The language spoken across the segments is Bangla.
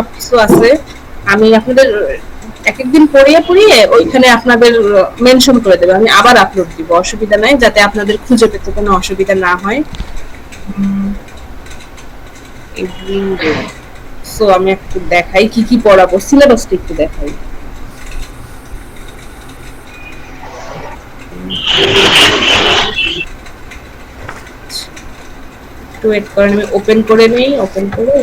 সবকিছু আছে। আমি আপনাদের একেক দিন পড়িয়ে পড়িয়ে ওইখানে আপনাদের মেনশন করে দেব। আমি আবার আপলোড দিব, অসুবিধা নাই, যাতে আপনাদের খুঁজে পেতে কোনো অসুবিধা না হয়। সো আমি একটু দেখাই কি কি পড়াবো, সিলেবাসটা একটু দেখাই। একটু ওয়েট করেন, আমি ওপেন করে নিই। ওপেন করে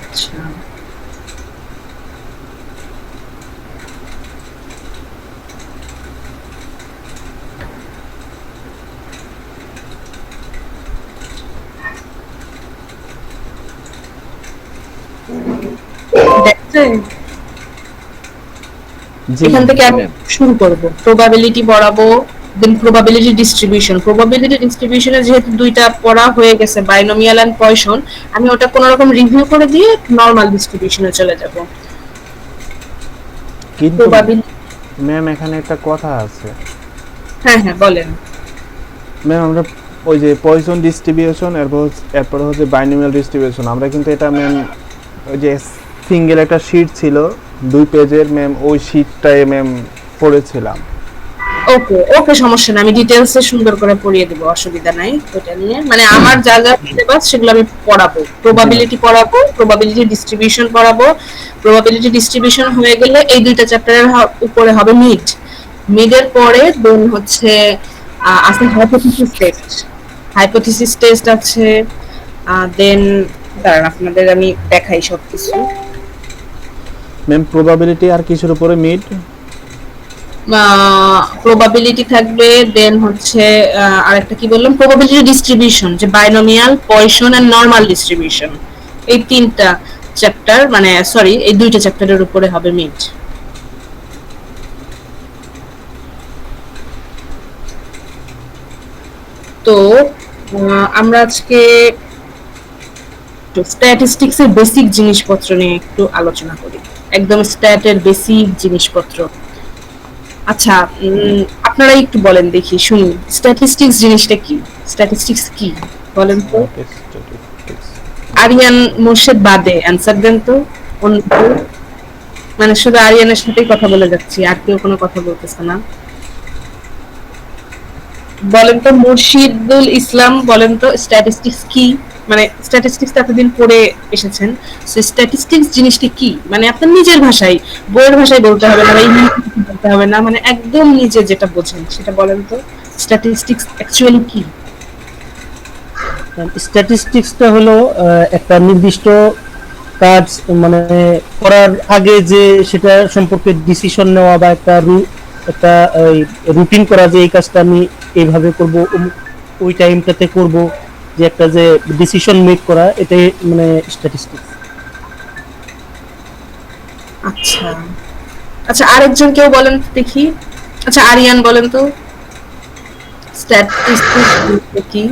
আচ্ছা, দেখছেন? জি এখান থেকে আমি ম্যাম। শুরু করব। প্রবাবিলিটি পড়াবো, দেন প্রবাবিলিটি ডিস্ট্রিবিউশন। প্রবাবিলিটি ডিস্ট্রিবিউশনে যেহেতু দুইটা পড়া হয়ে গেছে, বাইনোমিয়াল এন্ড পয়সন, আমি ওটা কোন রকম রিভিউ করে দিয়ে নরমাল ডিস্ট্রিবিউশনে চলে যাব। কিন্তু প্রবাবিলিটি, ম্যাম এখানে একটা কথা আছে। হ্যাঁ হ্যাঁ বলেন। ম্যাম আমরা ওই যে পয়সন ডিস্ট্রিবিউশন এরপর হচ্ছে বাইনোমিয়াল ডিস্ট্রিবিউশন, আমরা কিন্তু এটা ম্যাম ওই যে সিঙ্গেল একটা শীট ছিল 2 পেজের ম্যাম, ওই শীটটায় ম্যাম পড়েছিলাম। ওকে ওকে, সমস্যা নাই, আমি ডিটেইলসে সুন্দর করে পড়িয়ে দেব, অসুবিধা নাই ওটা নিয়ে। মানে আমার যা যা সিলেবাস সেগুলো আমি পড়াবো। জি ম্যাম। প্রবাবিলিটি পড়াবো, প্রবাবিলিটি ডিস্ট্রিবিউশন পড়াবো। প্রবাবিলিটি ডিস্ট্রিবিউশন হয়ে গেলে এই দুইটা চ্যাপ্টারের উপরে হবে মিড। মিডের পরে দেন হচ্ছে আছে হাইপোথিসিস টেস্ট। হাইপোথিসিস টেস্ট আছে। দেন দাঁড়ান, আপনাদের আমি দেখাই সবকিছু। ম্যাম প্রবাবিলিটি আর কিসের উপরে মিড? প্রবাবিলিটি থাকবে, দেন হচ্ছে আরেকটা কি বললাম, প্রবাবিলিটি ডিস্ট্রিবিউশন, যে binomial, Poisson and normal distribution. এই তিনটা চ্যাপ্টার, মানে সরি, এই দুইটা চ্যাপ্টারের উপরে হবে মিড। তো আমরা আজকে স্ট্যাটিস্টিক্স এর বেসিক জিনিসপত্র নিয়ে একটু আলোচনা করি। একদম স্ট্যাটের বেসিক জিনিসপত্র। আচ্ছা, আপনারা একটু বলেন দেখি, শুনি, স্ট্যাটিস্টিক্স জিনিসটা কি? স্ট্যাটিস্টিক্স কি বলেন তো? ওকে স্ট্যাটিস্টিক্স। আরিয়ান মোর্শেদ বাদে অ্যান্সার দেন তো। অন্য কেউ? মানে শুধু আরিয়ানের সাথেই কথা বলে যাচ্ছি, আর কেউ কোনো কথা বলতেছে না। বলেন তো মুর্শিদুল ইসলাম, বলেন তো স্ট্যাটিস্টিক্স কি? মানে স্ট্যাটিস্টিক্স এতদিন পড়ে এসেছেন, স্ট্যাটিস্টিক্স জিনিসটা কি? মানে আপনার নিজের ভাষায়, বইয়ের ভাষায় বলতে হবে না, বা ইংরেজিতে বলতে হবে না, মানে একদম নিজে যেটা বোঝেন সেটা বলেন তো। স্ট্যাটিস্টিক্স অ্যাকচুয়ালি কি? স্ট্যাটিস্টিক্সটা হলো একটা নির্দিষ্ট কাজ মানে করার আগে যে সেটা সম্পর্কে ডিসিশন নেওয়া বা একটা রুটিন করা, যে এই কাজটা আমি এইভাবে করব, ওই টাইমটাতে করব, যে একটা যে ডিসিশন মেক করা, এটাই মানে স্ট্যাটিস্টিক্স। আচ্ছা আচ্ছা, আরেকজন কেউ বলেন তো দেখি। আচ্ছা আরিয়ান বলেন তো স্ট্যাটিস্টিক্স কি?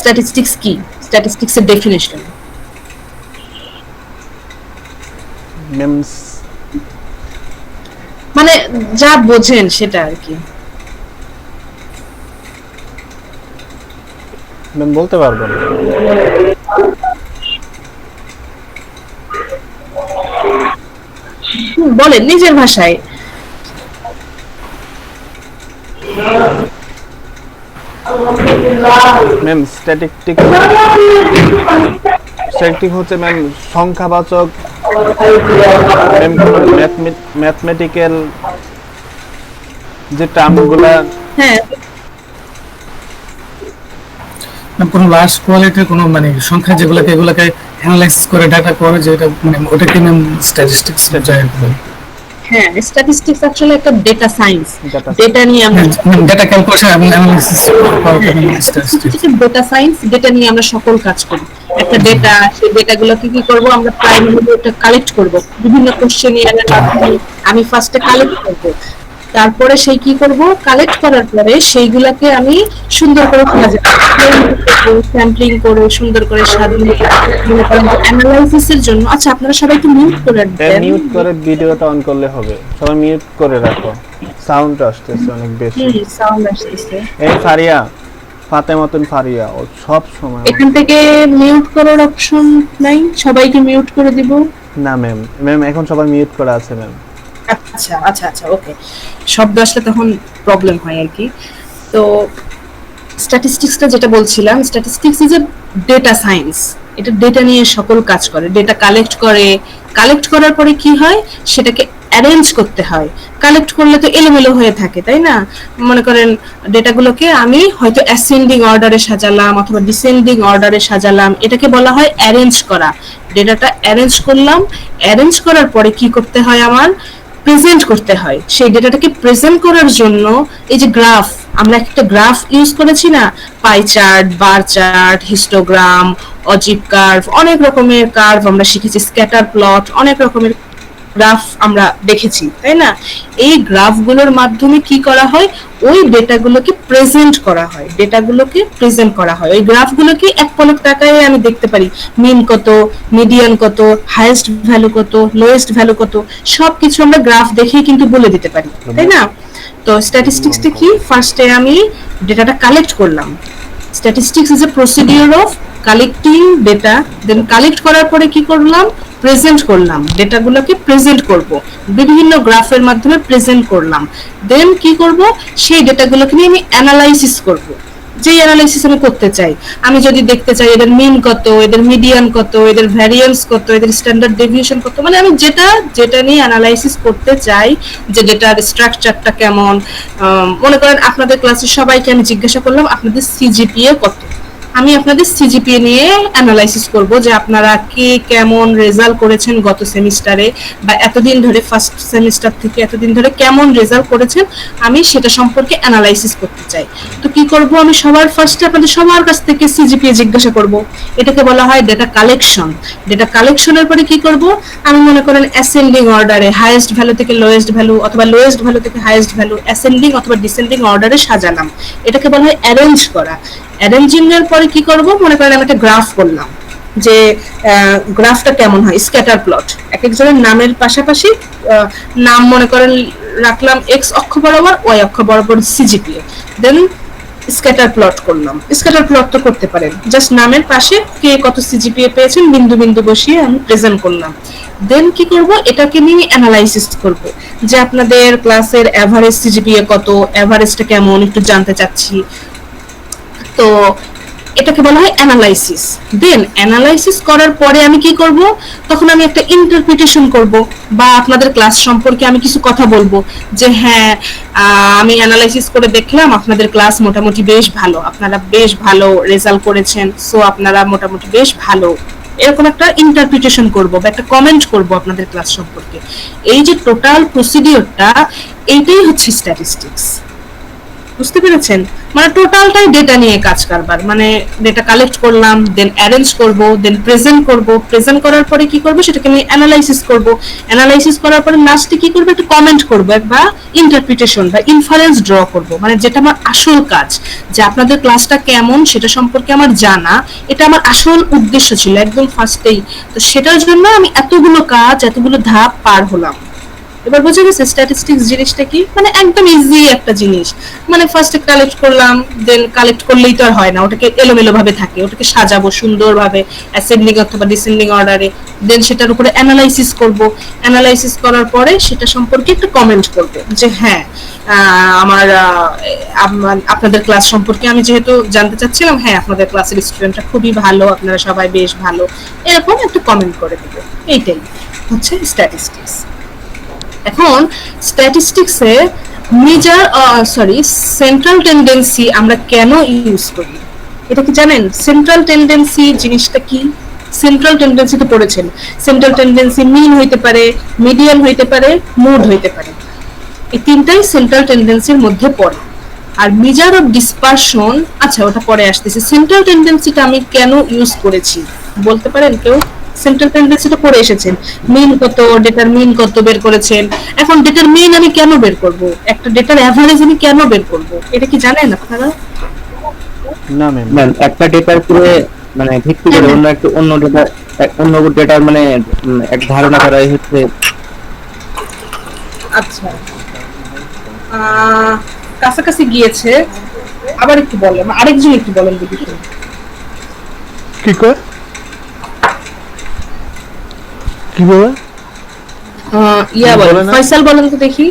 স্ট্যাটিস্টিক্স কি? স্ট্যাটিস্টিক্স এর ডেফিনিশন। ম্যাম মানে যা বোঝেন সেটা আর কি। ম্যাম বলতে পারবেন? বলেন নিজের ভাষায়। ম্যাম স্ট্যাটিস্টিক্স স্ট্যাটিস্টিক হচ্ছে ম্যাম সংখ্যাবাচক, ম্যাম কোনো ম্যাথমেটিক্যাল যে টার্মগুলা। হ্যাঁ, কোনো লার্জ কোয়ালিটির কোনো মানে সংখ্যা যেগুলোকে এগুলোকে অ্যানালাইসিস করে ডাটা করে, যেটা মানে ওটাকে ম্যাম স্ট্যাটিস্টিক্স যায়। হ্যাঁ, স্ট্যাটিস্টিক্স আসলে একটা ডেটা সায়েন্স। ডাটা ডেটা নিয়ে আমরা ডাটা ক্যালকুলেশন এবং analysis statistics. Data science, data নিয়ে আমরা সকল কাজ করি। একটা ডেটা, সেই ডেটাগুলোকে কি করব আমরা, প্রাইমারিলি এটা কালেক্ট করব বিভিন্ন কোশ্চেনিয়ারের মাধ্যমে। আমি ফার্স্টে কালেক্ট করব, তারপরে সেই কি করব, কালেক্ট করার পরে সেইগুলাকে আমি সুন্দর করে স্যাম্পলিং করে সুন্দর করে সাজিয়ে অ্যানালাইসিসের জন্য। আচ্ছা আপনারা সবাই একটু মিউট করে দেন, মিউট করে ভিডিওটা অন করলে হবে, সবাই মিউট করে রাখো, সাউন্ড আসতেছে অনেক বেশি। সাউন্ড আসতেছে। এই ফারিয়া, ফাতেমাতুন ফারিয়া, ও সব সময় এখান থেকে মিউট করার অপশন নাই, সবাইকে মিউট করে দিব। না ম্যাম, ম্যাম এখন সবাই মিউট করা আছে ম্যাম। আচ্ছা আচ্ছা আচ্ছা ওকে, শব্দ আসলে তখন প্রবলেম হয় আর কি। তো স্ট্যাটিস্টিক্সটা যেটা বলছিলাম, statistics is A data science. এটা ডেটা নিয়ে সকল কাজ করে, ডেটা কালেক্ট করে, কালেক্ট করার পরে কি হয় সেটাকে অ্যারেঞ্জ করতে হয়। কালেক্ট করলে তো এলোমেলো হয়ে থাকে, তাই না? মনে করেন ডেটাগুলোকে আমি হয়তো অ্যাসেন্ডিং অর্ডারে সাজালাম অথবা ডিসেন্ডিং অর্ডারে সাজালাম, এটাকে বলা হয় অ্যারেঞ্জ করা। ডেটাটা অ্যারেঞ্জ করলাম, অ্যারেঞ্জ করার পরে কি করতে হয়, আমার প্রেজেন্ট করতে হয়। সেই ডেটাটাকে প্রেজেন্ট করার জন্য এই যে গ্রাফ, আমরা একটা গ্রাফ ইউজ করেছি না, pie chart, bar chart, histogram, অজিব কার্ভ, অনেক রকমের কার্ভ আমরা শিখেছি, স্ক্যাটার প্লট, অনেক রকমের গ্রাফ আমরা দেখেছি, তাই না? এই গ্রাফগুলোর মাধ্যমে কি করা হয়, ওই ডেটাগুলোকে প্রেজেন্ট করা হয়, ডেটাগুলোকে প্রেজেন্ট করা হয়। ওই গ্রাফগুলোকে এক পলক তাকায় আমি দেখতে পারি মিন কত, মিডিয়ান কত, হাইয়েস্ট ভ্যালু কত, লোয়েস্ট ভ্যালু কত, সবকিছু আমরা গ্রাফ দেখেই কিন্তু বলে দিতে পারি, তাই না? তো স্ট্যাটিস্টিক্সটা কি, ফার্স্টে আমি ডেটাটা কালেক্ট করলাম। Statistics is a procedure of collecting data, then collect করার পরে কি করলাম, প্রেজেন্ট করলাম, ডেটাগুলোকে প্রেজেন্ট করব, বিভিন্ন গ্রাফের মাধ্যমে প্রেজেন্ট করলাম। দেন কি করব, সেই ডেটাগুলোকে নিয়ে আমি অ্যানালাইসিস করব। যে অ্যানালাইসিস আমি করতে চাই, আমি যদি দেখতে চাই এদের মিন কত, এদের মিডিয়ান কত, এদের ভ্যারিয়েন্স কত, এদের স্ট্যান্ডার্ড ডেভিয়েশন কত, মানে আমি যেটা যেটা নিয়ে অ্যানালাইসিস করতে চাই, যে ডেটার স্ট্রাকচারটা কেমন। মনে করেন আপনাদের ক্লাসে সবাইকে আমি জিজ্ঞাসা করলাম আপনাদের সিজিপিএ কত, আমি আপনাদের সিজিপিএ নিয়ে অ্যানালাইসিস করব যে আপনারা কে কেমন রেজাল্ট করেছেন গত সেমিস্টারে, বা এতদিন ধরে ফার্স্ট সেমিস্টার থেকে এতদিন ধরে কেমন রেজাল্ট করেছেন, আমি সেটা সম্পর্কে অ্যানালাইসিস করতে চাই। তো কি করব, আমি সবার ফার্স্টে আপনাদের সবার কাছ থেকে সিজিপিএ জিজ্ঞাসা করব, এটাকে বলা হয় ডেটা কালেকশন। ডেটা কালেকশনের পরে কি করব, আমি মনে করেন অ্যাসেন্ডিং অর্ডারে হাইয়েস্ট ভ্যালু থেকে লোয়েস্ট ভ্যালু অথবা লোয়েস্ট ভ্যালু থেকে হাইয়েস্ট ভ্যালু অ্যাসেন্ডিং অথবা ডিসেন্ডিং অর্ডারে সাজালাম, এটাকে বলা হয় অ্যারেঞ্জ করা। অ্যারেঞ্জিং এর পরে কি করব, মনে করেন আমি একটা গ্রাফ করলাম, যে গ্রাফটা কেমন হয়, স্ক্যাটার প্লট, এক একজনের নামের পাশাপাশি নাম মনে করেন রাখলাম এক্স অক্ষ বরাবর, ওয়াই অক্ষ বরাবর সিজিপিএ, দেন স্ক্যাটার প্লট করলাম। স্ক্যাটার প্লট তো করতে পারেন, জাস্ট নামের পাশে কে কত সিজিপিএ পেয়েছেন বিন্দু বিন্দু বসিয়ে আমি প্রেজেন্ট করলাম। দেন কি করব, এটাকে নিয়ে অ্যানালাইসিস করব, যে আপনাদের ক্লাসের এভারেজ সিজিপিএ কত, এভারেজটা কেমন একটু জানতে চাচ্ছি। তো এটাকে বলা হয় অ্যানালাইসিস। দেন অ্যানালাইসিস করার পরে আমি কি করব, তখন আমি একটা ইন্টারপ্রিটেশন করব, বা আপনাদের ক্লাস সম্পর্কে আমি কিছু কথা বলবো, যে হ্যাঁ আমি অ্যানালাইসিস করে দেখলাম আপনাদের ক্লাস মোটামুটি বেশ ভালো, আপনারা বেশ ভালো রেজাল্ট করেছেন, সো আপনারা মোটামুটি বেশ ভালো, এরকম একটা ইন্টারপ্রিটেশন করব বা একটা কমেন্ট করব আপনাদের ক্লাস সম্পর্কে। এই যে টোটাল প্রসিডিওরটা, এইটাই হচ্ছে স্ট্যাটিস্টিক্স। বুঝতে পেরেছেন? মানে টোটালটাই ডেটা নিয়ে কাজ কারবার, মানে ডেটা কালেক্ট করলাম, দেন অ্যারেঞ্জ করব, দেন প্রেজেন্ট করব, প্রেজেন্ট করার পরে কি করব, সেটাকে আমি অ্যানালাইসিস করব, অ্যানালাইসিস করার পরে লাস্টে কি করব, একটা কমেন্ট করব বা ইন্টারপ্রিটেশন বা ইনফারেন্স ড্র করব, মানে যেটা আমার আসল কাজ, যে আপনাদের ক্লাসটা কেমন সেটা সম্পর্কে আমার জানা, এটা আমার আসল উদ্দেশ্য ছিল একদম ফার্স্টেই। তো সেটার জন্য আমি এতগুলো কাজ, এতগুলো ধাপ পার হলাম। এবার বোঝা গেছে স্ট্যাটিস্টিক্স জিনিসটা কি, মানে একদম ইজি একটা জিনিস। মানে ফার্স্টে কালেক্ট করলাম, দেন কালেক্ট করলেই তো আর হয় না, ওটাকে এলোমেলো ভাবে থাকে, ওটাকে সাজাবো সুন্দরভাবে অ্যাসেন্ডিং অথবা ডিসেন্ডিং অর্ডারে, দেন সেটার উপরে অ্যানালাইসিস করব, অ্যানালাইসিস করার পরে সেটা সম্পর্কে একটা কমেন্ট করব, যে হ্যাঁ আমার আপনাদের ক্লাস সম্পর্কে আমি যেহেতু জানতে চাচ্ছিলাম, হ্যাঁ আপনাদের ক্লাসের স্টুডেন্টরা খুবই ভালো, আপনারা সবাই বেশ ভালো, এরকম একটা কমেন্ট করে দেব। এইটাই হচ্ছে স্ট্যাটিস্টিক্স। এখন স্ট্যাটিস্টিক্সে মেজর সেন্ট্রাল টেন্ডেন্সি আমরা কেন ইউজ করি, এটা কি জানেন? সেন্ট্রাল টেন্ডেন্সি জিনিসটা কি? সেন্ট্রাল টেন্ডেন্সি তো পড়েছেন, সেন্ট্রাল টেন্ডেন্সি মিন হইতে পারে, মিডিয়ান হইতে পারে, মোড হইতে পারে, এই তিনটাই সেন্ট্রাল টেন্ডেন্সির মধ্যে পড়ে। আর মেজার অফ ডিসপারশন, আচ্ছা ওটা পরে আসতেছে। সেন্ট্রাল টেন্ডেন্সিটা আমি কেন ইউজ করেছি বলতে পারেন কেউ? সেন্ট্রাল টেন্ডেন্সি তো পড়ে এসেছেন, মিন কত, ডেটার মিন কত বের করেছেন। এখন ডেটার মিন আমি কেন বের করব, একটা ডেটার অ্যাভারেজ আমি কেন বের করব, এটা কি জানেন আপনারা? না ম্যাম। ম্যাম একটা ডেটার উপরে মানে ভিত্তি করে অন্য ডেটার মানে এক ধারণা করাই হচ্ছে। আচ্ছা, কাছাকাছি গিয়েছে, আবার একটু বলেন, আরেকজন একটু বলেন দেখি। কি কয় কি বলে ইয়া বলেন, বলেন না। ফয়সাল বলেন তো দেখি।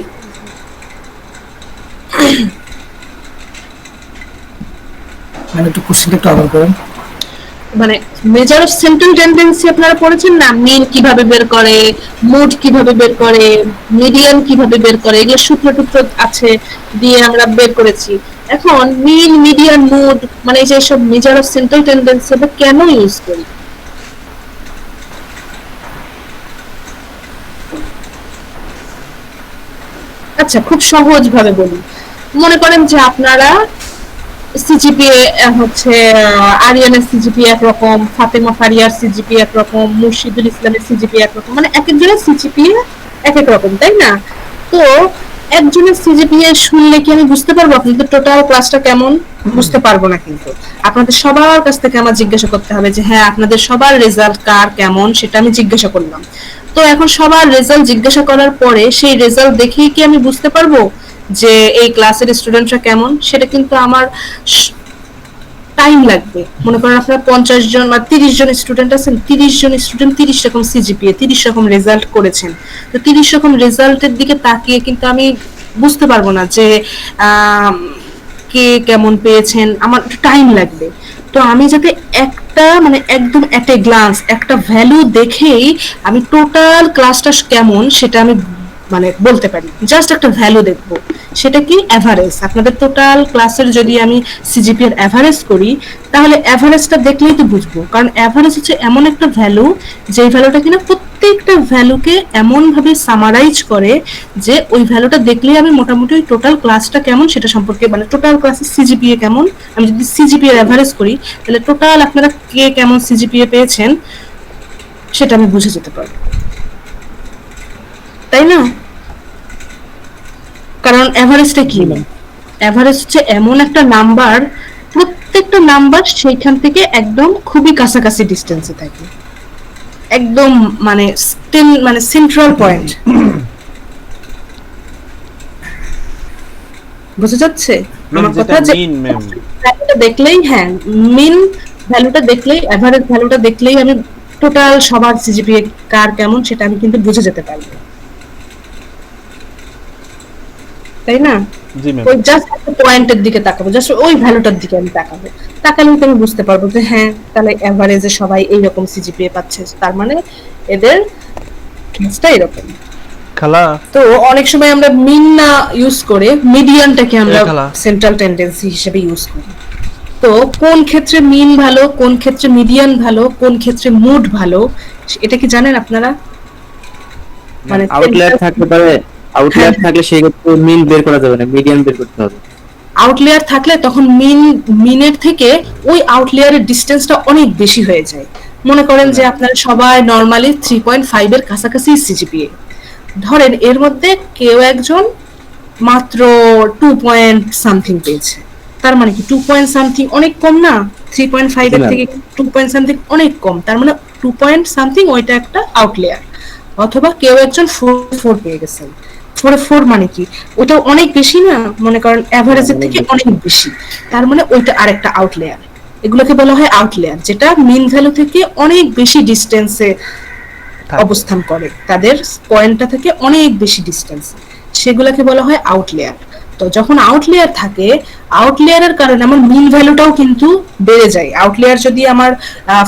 মানে একটু কোশ্চেনটা একটু আবার করেন। মানে মেজার অফ সেন্ট্রাল টেন্ডেন্সি আপনারা পড়েছেন না, মিন কিভাবে বের করে, মুড কিভাবে বের করে, মিডিয়ান কিভাবে বের করে, এগুলো সূত্র টুত্র আছে দিয়ে আমরা বের করেছি। এখন মিন, মিডিয়ান, মুড মানে এই যে সব মেজার অফ সেন্ট্রাল টেন্ডেন্সি আমরা কেন ইউজ করি? আচ্ছা, খুব সহজ ভাবে বলি। মনে করেন যে আপনারা সিজিপিএ হচ্ছে আরিয়ানের সিজিপিএ একরকম, ফাতেমা ফারিয়ার সিজিপিএ একরকম, মুর্শিদুল ইসলামের সিজিপিএ একরকম, মানে এক একজনের সিজিপিএ এক এক রকম, তাই না? তো একজনের সিজিপিএ শুনলে কি আমি বুঝতে পারবো আপনাদের টোটাল ক্লাসটা কেমন? বুঝতে পারবো না। কিন্তু আপনাদের সবার কাছ থেকে আমার জিজ্ঞাসা করতে হবে যে হ্যাঁ আপনাদের সবার রেজাল্ট কার কেমন, সেটা আমি জিজ্ঞাসা করলাম। তো এখন সবার রেজাল্ট জিজ্ঞাসা করার পরে সেই রেজাল্ট দেখেই কি আমি বুঝতে পারবো যে এই ক্লাসের স্টুডেন্টরা কেমন? সেটা কিন্তু আমার টাইম লাগবে। মনে করেন আপনারা 50 জন বা 30 জন স্টুডেন্ট আছেন, 30 জন স্টুডেন্ট 30 রকম সিজিপিএ, 30 রকম রেজাল্ট করেছেন। তো 30 রকম রেজাল্টের দিকে তাকিয়ে কিন্তু আমি বুঝতে পারবো না যে কে কেমন পেয়েছেন, আমার একটু টাইম লাগবে। তো আমি যাতে একটা মানে একদম এট এ গ্লান্স একটা ভ্যালু দেখেই আমি টোটাল ক্লাসটা কেমন সেটা আমি মানে বলতে পারি, জাস্ট একটা ভ্যালু দেখবো, সেটা কি এভারেজ। আপনাদের টোটাল ক্লাসের যদি আমি সিজিপি এর এভারেজ করি তাহলে এভারেজটা দেখলেই তো বুঝবো, কারণ এভারেজ হচ্ছে এমন একটা ভ্যালু যে ভ্যালুটা কিনা প্রত্যেকটা ভ্যালুকে এমন ভাবে সামারাইজ করে যে ওই ভ্যালুটা দেখলেই আমি মোটামুটি ওই টোটাল ক্লাসটা কেমন সেটা সম্পর্কে, মানে টোটাল ক্লাসের সিজিপিএ কেমন, আমি যদি সিজিপিএ এর এভারেজ করি তাহলে টোটাল আপনারা কে কেমন সিজিপিএ পেয়েছেন সেটা আমি বুঝে যেতে পারবো, তাই না? কারণ এভারেজটা কি? এভারেজ হচ্ছে এমন একটা নাম্বার, প্রত্যেকটা নাম্বার সেইখান থেকে একদম খুবই কাছাকাছি ডিস্টেন্সে থাকে, একদম মানে মানে সেন্ট্রাল পয়েন্ট। বুঝা যাচ্ছে আমার কথা? যে মিন ম্যাম, ভ্যালুটা দেখলেই, হ্যাঁ মিন ভ্যালুটা দেখলেই, এভারেজ ভ্যালুটা দেখলেই আমি টোটাল সবার সিজিপিএ কার কেমন সেটা আমি কিন্তু বুঝে যেতে পারবো, তাই না? জি ম্যাম। ওই জাস্ট একটা পয়েন্টের দিকে তাকাবো, জাস্ট ওই ভ্যালুটার দিকে আমি তাকাবো, তাকালে আমি বুঝতে পারবো যে হ্যাঁ তাহলে এভারেজে সবাই এইরকম সিজিপিএ পাচ্ছে, তার মানে এদের ক্লাসটা এরকম। খালা তো অনেক সময় আমরা মিন না ইউজ করে মিডিয়ানটাকে আমরা খালা। সেন্ট্রাল টেন্ডেন্সি হিসেবে ইউজ করি। তো কোন ক্ষেত্রে মিন ভালো, কোন ক্ষেত্রে মিডিয়ান ভালো, কোন ক্ষেত্রে মুড ভালো, এটা কি জানেন আপনারা? মানে আউটলায়ার থাকতে পারে, আউটলায়ার থাকলে সেই ক্ষেত্রে মিন বের করা যাবে না, মিডিয়ান বের করতে হবে। আউটলেয়ার থাকলে তখন মিনের থেকে ওই আউটলেয়ারের ডিসটেন্সটা অনেক বেশি হয়ে যায়। মনে করেন যে আপনারা সবাই নরমালি 3.5 এর কাছাকাছি সিজিপিএ, ধরেন এর মধ্যে কেউ একজন মাত্র 2 পয়েন্ট সামথিং পেয়েছে, তার মানে কি 2 পয়েন্ট সামথিং অনেক কম না? 3.5 এর থেকে 2 পয়েন্ট সামথিং অনেক কম, তার মানে 2 পয়েন্ট সামথিং ওইটা একটা আউটলেয়ার। অথবা কেউ একজন 4 পেয়ে গেছেন, 4 মানে কি ওটা অনেক বেশি না, মনে করেন এভারেজের থেকে অনেক বেশি, তার মানে ওইটা আরেকটা আউটলেয়ার। এগুলোকে বলা হয় আউটলেয়ার, যেটা মিন ভ্যালু থেকে অনেক বেশি ডিসটেন্সে অবস্থান করে, তাদের পয়েন্টটা থেকে অনেক বেশি ডিসটেন্স, সেগুলোকে বলা হয় আউটলেয়ার। তো যখন আউটলেয়ার থাকে, আউটলেয়ারের কারণে আমার মিন ভ্যালুটাও কিন্তু বেড়ে যায়। আউটলেয়ার যদি আমার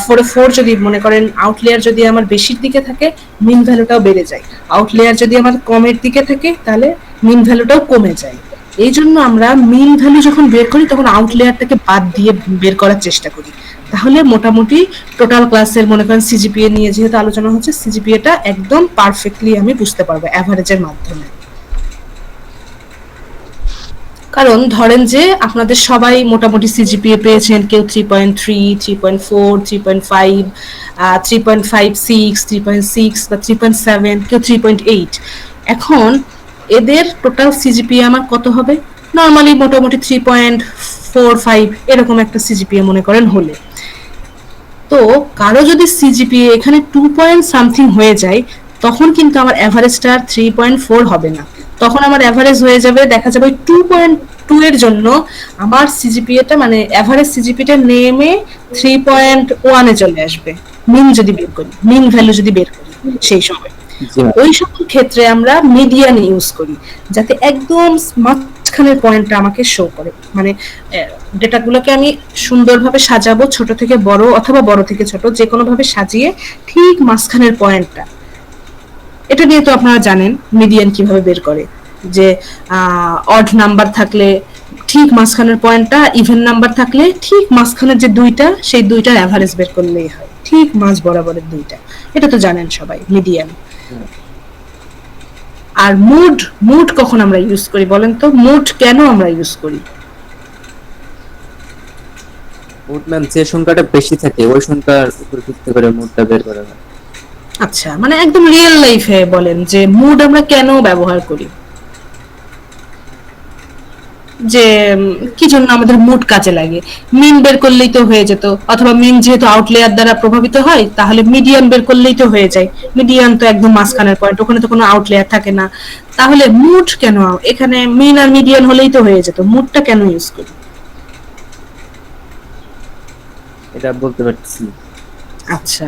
4 যদি মনে করেন আউটলেয়ার যদি আমার বেশির দিকে থাকে মিন ভ্যালুটাও বেড়ে যায়, আউটলেয়ার যদি আমার কমের দিকে থাকে তাহলে মিন ভ্যালুটাও কমে যায়। এই জন্য আমরা মিন ভ্যালু যখন বের করি তখন আউটলেয়ারটাকে বাদ দিয়ে বের করার চেষ্টা করি, তাহলে মোটামুটি টোটাল ক্লাসের মনে করেন সিজিপিএ নিয়ে যেহেতু আলোচনা হচ্ছে, সিজিপিএটা একদম পারফেক্টলি আমি বুঝতে পারবো এভারেজের মাধ্যমে। কারণ ধরেন যে আপনাদের সবাই মোটামুটি সিজিপিএ পেয়েছেন, কেউ 3.3, 3.4, 3.5, 3.56, 3.6 বা 3.7, কেউ 3.8। এখন এদের টোটাল সিজিপিএ আমার কত হবে? নর্মালি মোটামুটি 3.45 এরকম একটা সিজিপিএ মনে করেন হলে। তো কারো যদি সিজিপিএ এখানে 2 পয়েন্ট সামথিং হয়ে যায়, তখন কিন্তু আমার অ্যাভারেজটা 3.4 হবে না, তখন আমার অ্যাভারেজ হয়ে যাবে, দেখা যাবে 2.2 এর জন্য আমার সিজিপিএটা মানে অ্যাভারেজ সিজিপিটা নেমে 3.1 এ চলে আসবে, মিন যদি বের করি, মিন ভ্যালু যদি বের করি সেই সময়। জি ম্যাম। ওই সকল ক্ষেত্রে আমরা মিডিয়ান ইউজ করি, যাতে একদম মাঝখানের পয়েন্টটা আমাকে শো করে, মানে ডেটাগুলোকে আমি সুন্দরভাবে সাজাবো, ছোট থেকে বড় অথবা বড় থেকে ছোট, যে কোনো ভাবে সাজিয়ে ঠিক মাঝখানের পয়েন্টটা। এটা নিয়ে তো আপনারা জানেন মিডিয়ান কিভাবে বের করে, যে অড নাম্বার থাকলে ঠিক মাঝখানের পয়েন্টটা, ইভেন নাম্বার থাকলে ঠিক মাঝখানের যে দুইটা, সেই দুইটার অ্যাভারেজ বের করলেই হয়, ঠিক মাঝ বরাবরের দুইটা। এটা তো জানেন সবাই, মিডিয়ান। আর মুড, মুড কখন আমরা ইউজ করি বলেন তো? মুড কেন আমরা ইউজ করি? মুড ম্যাম যে সংখ্যাটা বেশি থাকে ওই সংখ্যার উপর ভিত্তি করে মুডটা বের করা হয়। আচ্ছা, মানে একদম রিয়েল লাইফে বলেন যে মুড আমরা কেন ব্যবহার করি, যে কি জন্য আমাদের মুড কাজে লাগে? মিন বের করলেই তো হয়ে যেত, অথবা মিন যেহেতু আউটলেয়ার দ্বারা প্রভাবিত হয়, তাহলে মিডিয়ান বের করলেই তো হয়ে যায়। মিডিয়ান তো একদম মাঝখানের পয়েন্ট, ওখানে তো কোনো আউটলেয়ার থাকে না। তাহলে মুড কেন? এখানে মিন আর মিডিয়ান হলেই তো হয়ে যেত, মুডটা কেন ইউজ করি? এটা বলতে পারছি। আচ্ছা,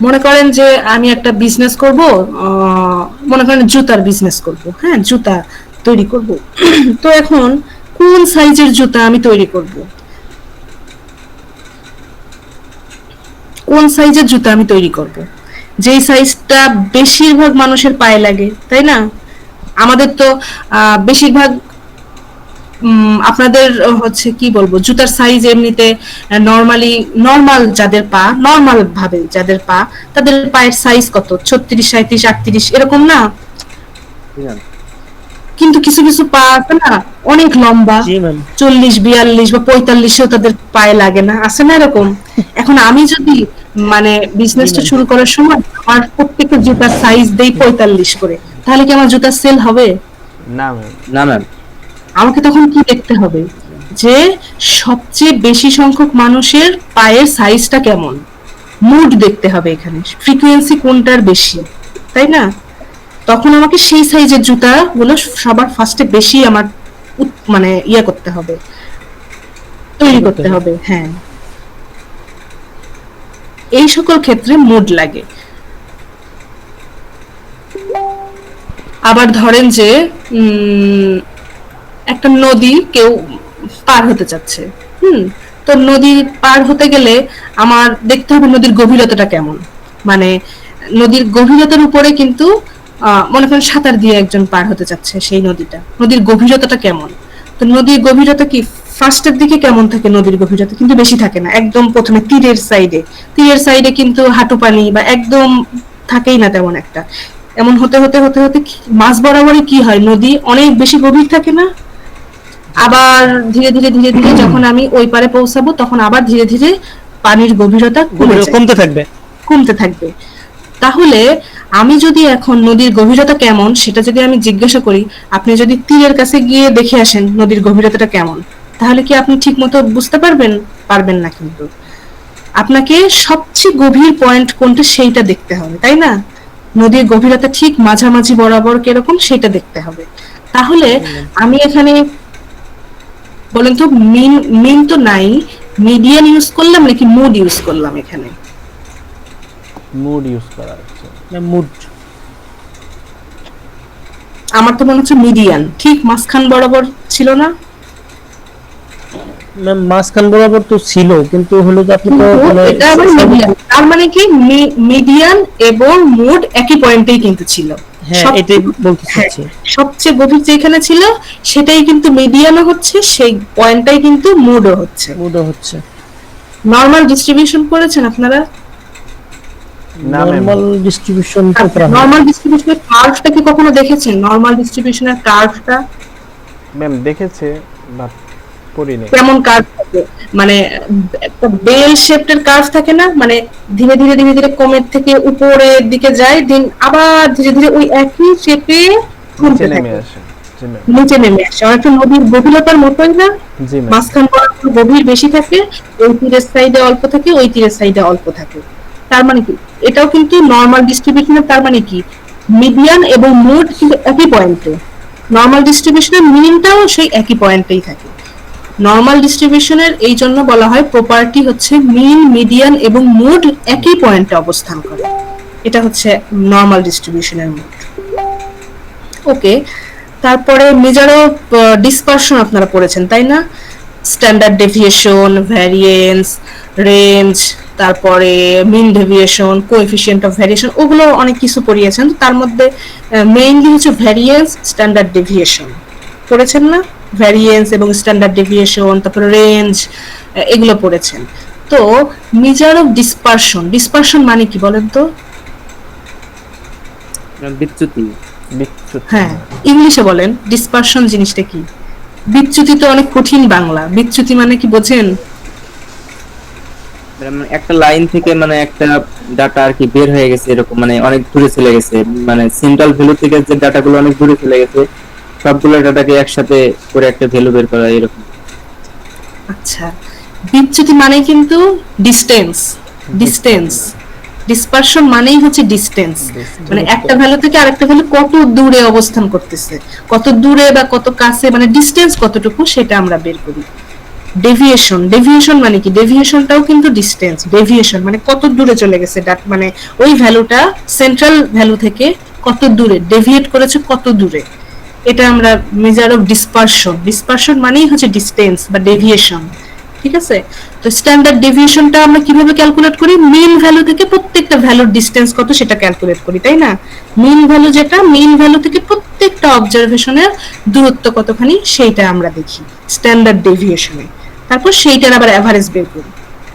মনে করেন যে আমি একটা বিজনেস করব, মনে করেন জুতার বিজনেস করব, হ্যাঁ, জুতা তৈরি করব। তো এখন কোন সাইজের জুতা আমি তৈরি করব, কোন সাইজের জুতা আমি তৈরি করব, যেই সাইজটা বেশিরভাগ মানুষের পায়ে লাগে, তাই না? আমাদের তো বেশিরভাগ আপনাদের হচ্ছে কি বলবো, জুতার সাইজ এমনিতে নরমালি, নরমাল যাদের পা, নরমাল ভাবে যাদের পা, তাদের পায়ের সাইজ কত? 36, 37, 38 এরকম না? জি ম্যাম। কিন্তু কিছু কিছু পা আছে না অনেক লম্বা, জি ম্যাম। 40, 42 বা 45-এও তাদের পায়ে লাগে না, আছে না এরকম? এখন আমি যদি মানে বিজনেসটা শুরু করার সময় আমার প্রত্যেকটা জুতার সাইজ দেই 45 করে, তাহলে কি আমার জুতার সেল হবে? না ম্যাম। না ম্যাম। আমাকে তখন কি দেখতে হবে, যে সবচেয়ে বেশি সংখ্যক মানুষের পায়ের সাইজটা কেমন, মুড দেখতে হবে, এখানে ফ্রিকোয়েন্সি কোনটার বেশি, তাই না? তখন আমাকে সেই সাইজের জুতা গুলো সবার ফার্স্টে বেশি আমার মানে ইয়া করতে হবে, তৈরি করতে হবে। হ্যাঁ, এই সকল ক্ষেত্রে মুড লাগে। আবার ধরেন যে একটা নদী কেউ পার হতে চাচ্ছে, তো নদী পার হতে গেলে আমার দেখতে হবে নদীর গভীরতাটা কেমন, মানে নদীর গভীরতার উপরে কিন্তু মনে করেন সাঁতার দিয়ে একজন পার হতে চাচ্ছে সেই নদীটা, নদীর গভীরতাটা কেমন? তো নদীর গভীরতা কি ফার্স্টের দিকে কেমন থাকে? নদীর গভীরতা কিন্তু বেশি থাকে না, একদম প্রথমে তীরের সাইডে, তীরের সাইডে কিন্তু হাঁটু পানি বা একদম থাকেই না তেমন একটা। এমন হতে হতে হতে হতে মাঝ বরাবরই কি হয়, নদী অনেক বেশি গভীর থাকে না? আবার ধীরে ধীরে ধীরে ধীরে যখন আমি ওই পারে পৌঁছাবো, তখন আবার ধীরে ধীরে পানির গভীরতা কমতে থাকবে, কমতে থাকবে। তাহলে আমি যদি এখন নদীর গভীরতা কেমন সেটা যদি আমি জিজ্ঞাসা করি, আপনি যদি তীরের কাছে গিয়ে দেখে আসেন নদীর গভীরতাটা কেমন, তাহলে কি আপনি ঠিক মতো বুঝতে পারবেন? পারবেন না। কিন্তু আপনাকে সবচেয়ে গভীর পয়েন্ট কোনটা সেইটা দেখতে হবে, তাই না? নদীর গভীরতা ঠিক মাঝামাঝি বরাবর কিরকম সেটা দেখতে হবে। তাহলে আমি এখানে বলেন তো, মিন, মিন তো নাই, মিডিয়ান ইউজ করলাম নাকি মুড ইউজ করলাম? এখানে মুড ইউজ করা হচ্ছে। মুড। আমার তো মনে হচ্ছে মিডিয়ান ঠিক মাঝখান বরাবর ছিল না? মাঝখান বরাবর তো ছিল, কিন্তু হলো যে আপনি তো এটা আবার মিডিয়ান, তার মানে কি মিডিয়ান এবং মুড একই পয়েন্টেই কিন্তু ছিল। হ্যাঁ, এটাই বলতে চাচ্ছি, সবচেয়ে গভীর যেখানে ছিল সেটাই কিন্তু মিডিয়ানও হচ্ছে, সেই পয়েন্টটাই কিন্তু মুডও হচ্ছে। মুডও হচ্ছে। নরমাল ডিস্ট্রিবিউশন করেছেন আপনারা? নরমাল ডিস্ট্রিবিউশন তো করা হয়। নরমাল ডিস্ট্রিবিউশনের কার্ভটা কি কখনো দেখেছেন? নরমাল ডিস্ট্রিবিউশনের কার্ভটা ম্যাম দেখেছে, না পড়ি নেই। কেমন কার্ভ থাকে, মানে একটা বেল শেপের কার্ভ থাকে না, মানে ধীরে ধীরে ধীরে ধীরে কমের থেকে উপরের দিকে যায়, দিন আবার ধীরে ধীরে ওই একই শেপে নিচে কমতে নেমে থাকে, আসে। জি ম্যাম। নিচে নেমে আসে। অনেকটা নদীর গভীরতার মতোই না, জি ম্যাম। মাঝখান বরাবর গভীর বেশি থাকে, ওই তীরের সাইডে অল্প থাকে, ওই তীরের সাইডে অল্প থাকে। তার মানে কি, এটাও কিন্তু নরমাল ডিস্ট্রিবিউশনের, তার মানে কি মিডিয়ান এবং মোড কিন্তু একই পয়েন্টে, নরমাল ডিস্ট্রিবিউশনের মিনটাও সেই একই পয়েন্টেই থাকে। নরমাল ডিস্ট্রিবিউশনের এই জন্য বলা হয় প্রপার্টি হচ্ছে মিন, মিডিয়ান এবং মোড একই পয়েন্টে অবস্থান করে, এটা হচ্ছে নরমাল ডিস্ট্রিবিউশনের মোড। ওকে, তারপরে মেজার অফ ডিসপারশন আপনারা পড়েছেন তাই না? স্ট্যান্ডার্ড ডেভিয়েশন, ভ্যারিয়েন্স, রেঞ্জ, তারপরে মিন ডেভিয়েশন, কোএফিসিয়েন্ট অফ ভ্যারিয়েশন, ওগুলো অনেক কিছু পড়িয়েছেন। তার মধ্যে মেইনলি হচ্ছে ভ্যারিয়েন্স, স্ট্যান্ডার্ড ডেভিয়েশন পড়েছেন না? ভ্যারিয়েন্স এবং স্ট্যান্ডার্ড ডেভিয়েশন, তারপরে রেঞ্জ, এগুলো পড়েছেন। তো মেজার অফ ডিসপারশন, ডিসপারশন মানে কি বলেন তো? বিচ্যুতি। বিচ্যুতি। হ্যাঁ, ইংলিশে বলেন ডিসপারশন জিনিসটা কি? বিচ্যুতি তো অনেক কঠিন বাংলা, বিচ্যুতি মানে কি বোঝেন? মানে একটা লাইন থেকে মানে একটা ডাটা আর কি বের হয়ে গেছে, এরকম মানে অনেক দূরে চলে গেছে, মানে সেন্ট্রাল ভ্যালু থেকে যে ডাটাগুলো অনেক দূরে চলে গেছে, সবগুলো ডাটাকে একসাথে করে একটা ভ্যালু বের করা, এরকম। আচ্ছা, বিচ্যুতি মানে কিন্তু ডিসটেন্স, ডিসটেন্স। ডিসপারশন মানেই হচ্ছে ডিসটেন্স, মানে একটা ভ্যালু থেকে আরেকটা ভ্যালু কত দূরে অবস্থান করতেছে, কত দূরে বা কত কাছে, মানে ডিসটেন্স কতটুকু সেটা আমরা বের করি। ডেভিয়েশন, ডেভিয়েশন মানে কি? ডেভিয়েশনটাও কিন্তু ডিসটেন্স, ডেভিয়েশন মানে কত দূরে চলে গেছে, মানে ওই ভ্যালুটা সেন্ট্রাল ভ্যালু থেকে কত দূরে ডেভিয়েট করেছে, কত দূরে, এটা আমরা মেজার অফ ডিসপারশন। ডিসপারশন মানেই হচ্ছে ডিসটেন্স বা ডেভিয়েশন, ঠিক আছে? তো স্ট্যান্ডার্ড ডেভিয়েশনটা আমরা কিভাবে ক্যালকুলেট করি? মিন ভ্যালু থেকে প্রত্যেকটা ভ্যালুর ডিসটেন্স কত সেটা ক্যালকুলেট করি, তাই না? মিন ভ্যালু যেটা, মিন ভ্যালু থেকে প্রত্যেকটা অবজারভেশনের দূরত্ব কতখানি সেইটা আমরা দেখি স্ট্যান্ডার্ড ডেভিয়েশনে, তারপর সেইটার আবার এভারেজ বের করি,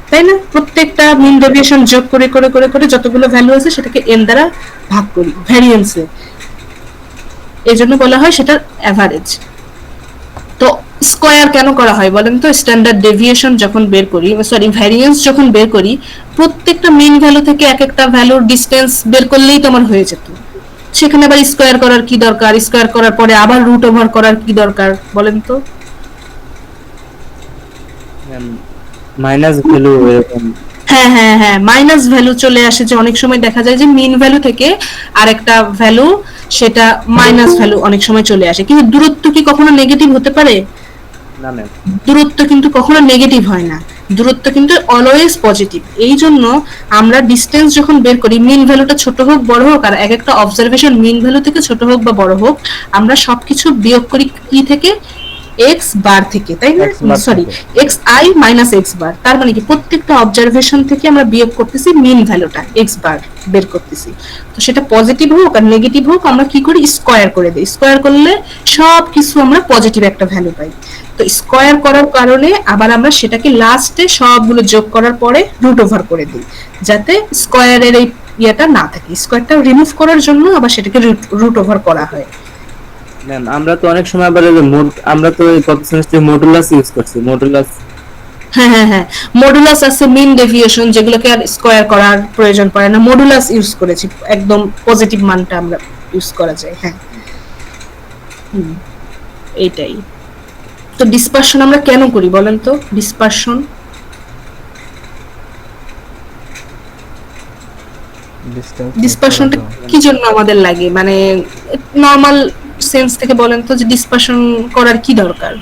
তাই না? প্রত্যেকটা মিন ডেভিয়েশন যোগ করে করে করে করে যতগুলো ভ্যালু আছে সেটাকে এন দ্বারা ভাগ করি ভ্যারিয়েন্সে, এই জন্য বলা হয় সেটার এভারেজ। তো স্কয়ার কেন করা হয় বলেন তো? স্ট্যান্ডার্ড ডেভিয়েশন যখন বের করি, সরি ভ্যারিয়েন্স যখন বের করি, প্রত্যেকটা মিন ভ্যালু থেকে এক একটা ভ্যালুর ডিসটেন্স বের করলেই তো আমার হয়ে যেত, সেখানে আবার স্কয়ার করার কি দরকার? স্কয়ার করার পরে আবার রুট ওভার করার কি দরকার বলেন তো? মাইনাস ভ্যালু এরকম। হ্যাঁ হ্যাঁ হ্যাঁ, মাইনাস ভ্যালু চলে আসে, যে অনেক সময় দেখা যায় যে মিন ভ্যালু থেকে আরেকটা ভ্যালু সেটা মাইনাস ভ্যালু অনেক সময় চলে আসে। কিন্তু দূরত্ব কি কখনো নেগেটিভ হতে পারে? না ম্যাম। দূরত্ব কিন্তু কখনো নেগেটিভ হয় না, দূরত্ব কিন্তু অলওয়েজ পজিটিভ। এই জন্য আমরা ডিসটেন্স যখন বের করি, মিন ভ্যালুটা ছোট হোক বড় হোক, আর এক একটা অবজারভেশন মিন ভ্যালু থেকে ছোট হোক বা বড় হোক, আমরা সবকিছু বিয়োগ করি কি থেকে? এক্স বার থেকে, তাই না? X bar সরি, থেকে। X I minus x bar, তার মানে কি প্রত্যেকটা অবজারভেশন থেকে আমরা বিয়োগ করতেছি মিন ভ্যালুটা, এক্স বার বের করতেছি। তো সেটা পজিটিভ হোক আর নেগেটিভ হোক, আমরা কি করি? স্কয়ার করে দিই। স্কয়ার করলে সব কিছু আমরা পজিটিভ একটা ভ্যালু পাই। তো স্কয়ার করার কারণে আবার আমরা সেটাকে লাস্টে সবগুলো যোগ করার পরে রুট ওভার করে দিই, যাতে স্কয়ারের এই ইয়েটা না থাকে। স্কয়ারটা রিমুভ করার জন্য আবার সেটাকে রুট ওভার করা হয়। ম্যাম আমরা তো অনেক সময় আবার আমরা তো গত সেমিস্টারে মডুলাস ইউজ করছি, মডুলাস। হ্যাঁ হ্যাঁ হ্যাঁ, মডুলাস আছে, মিন ডেভিয়েশন, যেগুলোকে আর স্কয়ার করার প্রয়োজন পড়ে না, মডুলাস ইউজ করেছি, একদম পজিটিভ মানটা আমরা ইউজ করা যায়। হ্যাঁ, এইটাই। তো ডিসপারশন আমরা কেন করি বলেন তো? ডিসপারশন ডিসপারশনটা কি জন্য আমাদের লাগে, মানে নরমাল সেন্স থেকে বলেন তো, যে ডিসপারশন করার কি দরকার?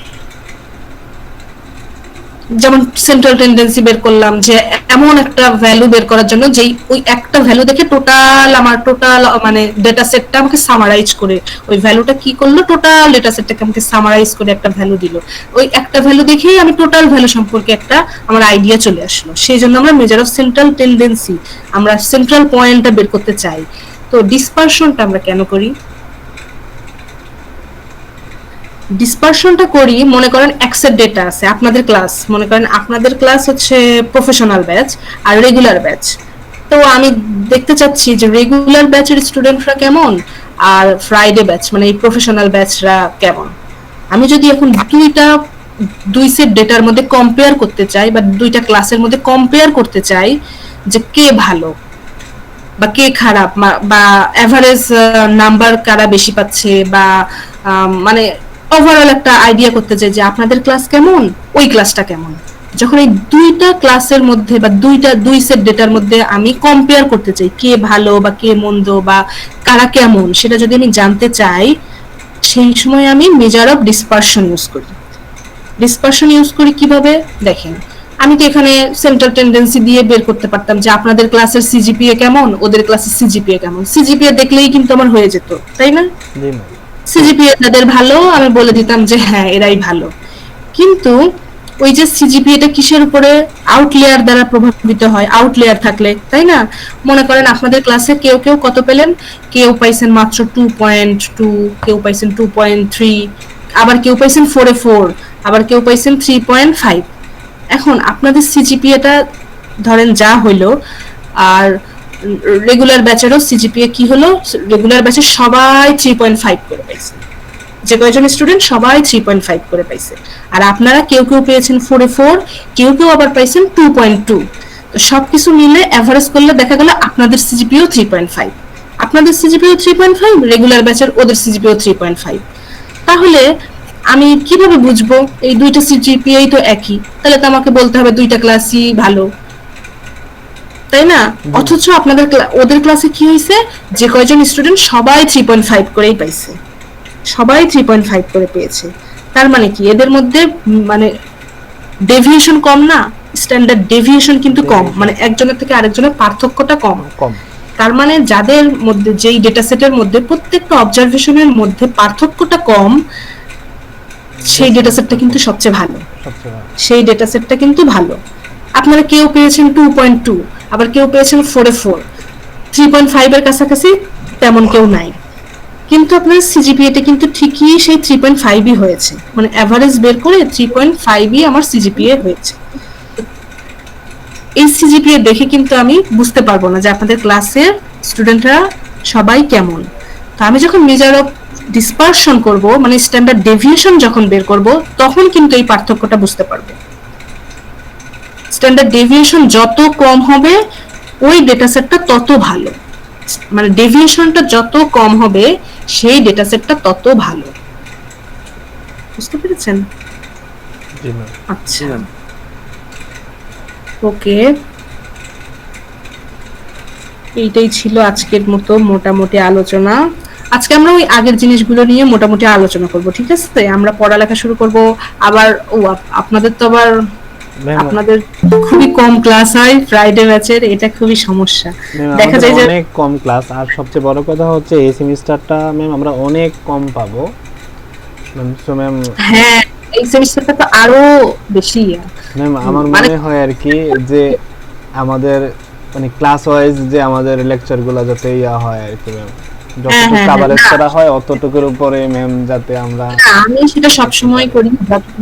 যেমন সেন্ট্রাল টেন্ডেন্সি বের করলাম, যে এমন একটা ভ্যালু বের করার জন্য যেই ওই একটা ভ্যালু দেখে আমার টোটাল মানে ডেটা সেটটা আমাকে সামারাইজ করে, ওই ভ্যালুটা কি করলো? টোটাল ডেটা সেটটাকে আমাকে সামারাইজ করে একটা ভ্যালু দিল। ওই একটা ভ্যালু দেখেই আমি টোটাল ভ্যালু সম্পর্কে একটা আমার আইডিয়া চলে আসলো। সেই জন্য আমরা মেজার অফ সেন্ট্রাল টেন্ডেন্সি, আমরা সেন্ট্রাল পয়েন্টটা বের করতে চাই। তো ডিসপারশনটা আমরা কেন করি? ডিসপারশনটা করি, মনে করেন এক্সের ডেটা আছে, আপনাদের ক্লাস, মনে করেন আপনাদের ক্লাস হচ্ছে প্রফেশনাল ব্যাচ আর রেগুলার ব্যাচ। তো আমি দেখতে চাচ্ছি যে রেগুলার ব্যাচের স্টুডেন্টরা কেমন আর ফ্রাইডে ব্যাচ মানে এই প্রফেশনাল ব্যাচরা কেমন। আমি যদি এখন দুইটা দুই সেট ডেটার মধ্যে কম্পেয়ার করতে চাই বা দুইটা ক্লাসের মধ্যে কম্পেয়ার করতে চাই যে কে ভালো বা কে খারাপ বা এভারেজ নাম্বার কারা বেশি পাচ্ছে বা মানে ওভারঅল একটা আইডিয়া করতে চাই যে আপনাদের ক্লাস কেমন, ওই ক্লাসটা কেমন। যখন এই দুইটা ক্লাসের মধ্যে বা দুই সেট ডেটার মধ্যে আমি কম্পেয়ার করতে চাই কে ভালো বা কে মন্দ বা কারা কেমন, সেটা যদি আমি জানতে চাই, সেই সময় আমি মেজার অফ ডিসপারশন ইউজ করি। ডিসপারশন ইউজ করি কিভাবে দেখেন, আমি তো এখানে সেন্ট্রাল টেন্ডেন্সি দিয়ে বের করতে পারতাম যে আপনাদের ক্লাসের সিজিপিএ কেমন, ওদের ক্লাসের সিজিপিএ কেমন। সিজিপিএ দেখলেই কিন্তু আমার হয়ে যেত, তাই না? জি ম্যাম। সিজিপিএ যাদের ভালো আমি বলে দিতাম যে হ্যাঁ এরাই ভালো। কিন্তু ওই যে সিজিপিএটা কিসের উপরে, আউটলেয়ার দ্বারা প্রভাবিত হয়। আউটলেয়ার থাকলে, তাই না? মনে করেন আপনাদের ক্লাসে কেউ কেউ কত পেলেন, কেউ পাইছেন মাত্র 2.2, কেউ পাইছেন 2.3, আবার কেউ পাইছেন 4 আবার কেউ পাইছেন 3.5। এখন আপনাদের সিজিপিএটা ধরেন যা হইলো, আর রেগুলার ব্যাচেরও সিজিপিএ কি হলো, রেগুলার ব্যাচের সবাই 3.5 করে পাইছে, যে কয়জন স্টুডেন্ট সবাই 3.5 করে পাইছে। আর আপনারা কেউ কেউ পেয়েছেন 4, কেউ কেউ আবার পাইছেন 2.2। তো সবকিছু মিলে এভারেজ করলে দেখা গেল আপনাদের সিজিপিও 3.5, আপনাদের সিজিপিও 3.5, রেগুলার ব্যাচের ওদের সিজিপিও 3.5। তাহলে আমি কিভাবে বুঝবো এই দুইটা সিজিপিএই তো একই? তাহলে তো আমাকে বলতে হবে দুইটা ক্লাসই ভালো, তাই না? অথচ আপনাদের ওদের ক্লাসে কি হয়েছে, যে কয়জন স্টুডেন্ট সবাই 3.5 করেই পাইছে, সবাই 3.5 করে পেয়েছে। তার মানে কি এদের মধ্যে মানে ডেভিয়েশন কম না, স্ট্যান্ডার্ড ডেভিয়েশন কিন্তু কম, মানে একজনের থেকে আরেকজনের পার্থক্যটা কম। তার মানে যাদের মধ্যে যেই ডেটা সেটের মধ্যে প্রত্যেকটা অবজারভেশনের মধ্যে পার্থক্যটা কম, সেই ডেটা সেটটা কিন্তু সবচেয়ে ভালো, সেই ডেটা সেটটা কিন্তু ভালো। আপনারা কেউ পেয়েছেন 2.2, আবার কেউ পেয়েছেন 4, 3.5 এর কাছাকাছি তেমন কেউ নাই, কিন্তু আপনার সিজিপিএটা কিন্তু ঠিকই সেই 3.5ই হয়েছে, মানে এভারেজ বের করে 3.5ই আমার সিজিপিএ হয়েছে। এই সিজিপিএ দেখে কিন্তু আমি বুঝতে পারবো না যে আপনাদের ক্লাসের স্টুডেন্টরা সবাই কেমন। তো আমি যখন মেজার অফ ডিসপারশন করব, মানে স্ট্যান্ডার্ড ডেভিয়েশন যখন বের করব, তখন কিন্তু এই পার্থক্যটা বুঝতে পারবো। স্ট্যান্ডার্ড ডেভিয়েশন যত কম হবে ওই ডেটা সেটটা তত ভালো, মানে ডেভিয়েশনটা যত কম হবে সেই ডেটা সেটটা তত ভালো। বুঝতে পেরেছেন? জি ম্যাম। আচ্ছা, ওকে, এইটাই ছিল আজকের মতো মোটামুটি আলোচনা। আজকে আমরা ওই আগের জিনিসগুলো নিয়ে মোটামুটি আলোচনা করব, ঠিক আছে? আমরা পড়ালেখা শুরু করব আবার। আপনাদের তো আবার আপনাদের খুবই কম ক্লাস হয় ফ্রাইডে ব্যাচের, এটা খুবই সমস্যা। দেখা যায় যে অনেক কম ক্লাস, আর সবচেয়ে বড় কথা হচ্ছে এই সেমিস্টারটা ম্যাম আমরা অনেক কম পাবো ম্যাম। সো ম্যাম হ্যাঁ, এই সেমিস্টারটা তো আরো বেশি ম্যাম আমার মনে হয় আর কি যে আমাদের মানে ক্লাস ওয়াইজ যে আমাদের লেকচারগুলো যাতে ইয়া হয় আর কি ম্যাম, যতটুকু কভারেজ করা হয় অতটুকুর উপরে ম্যাম যাতে আমরা। আমি সেটা সব সময় করি,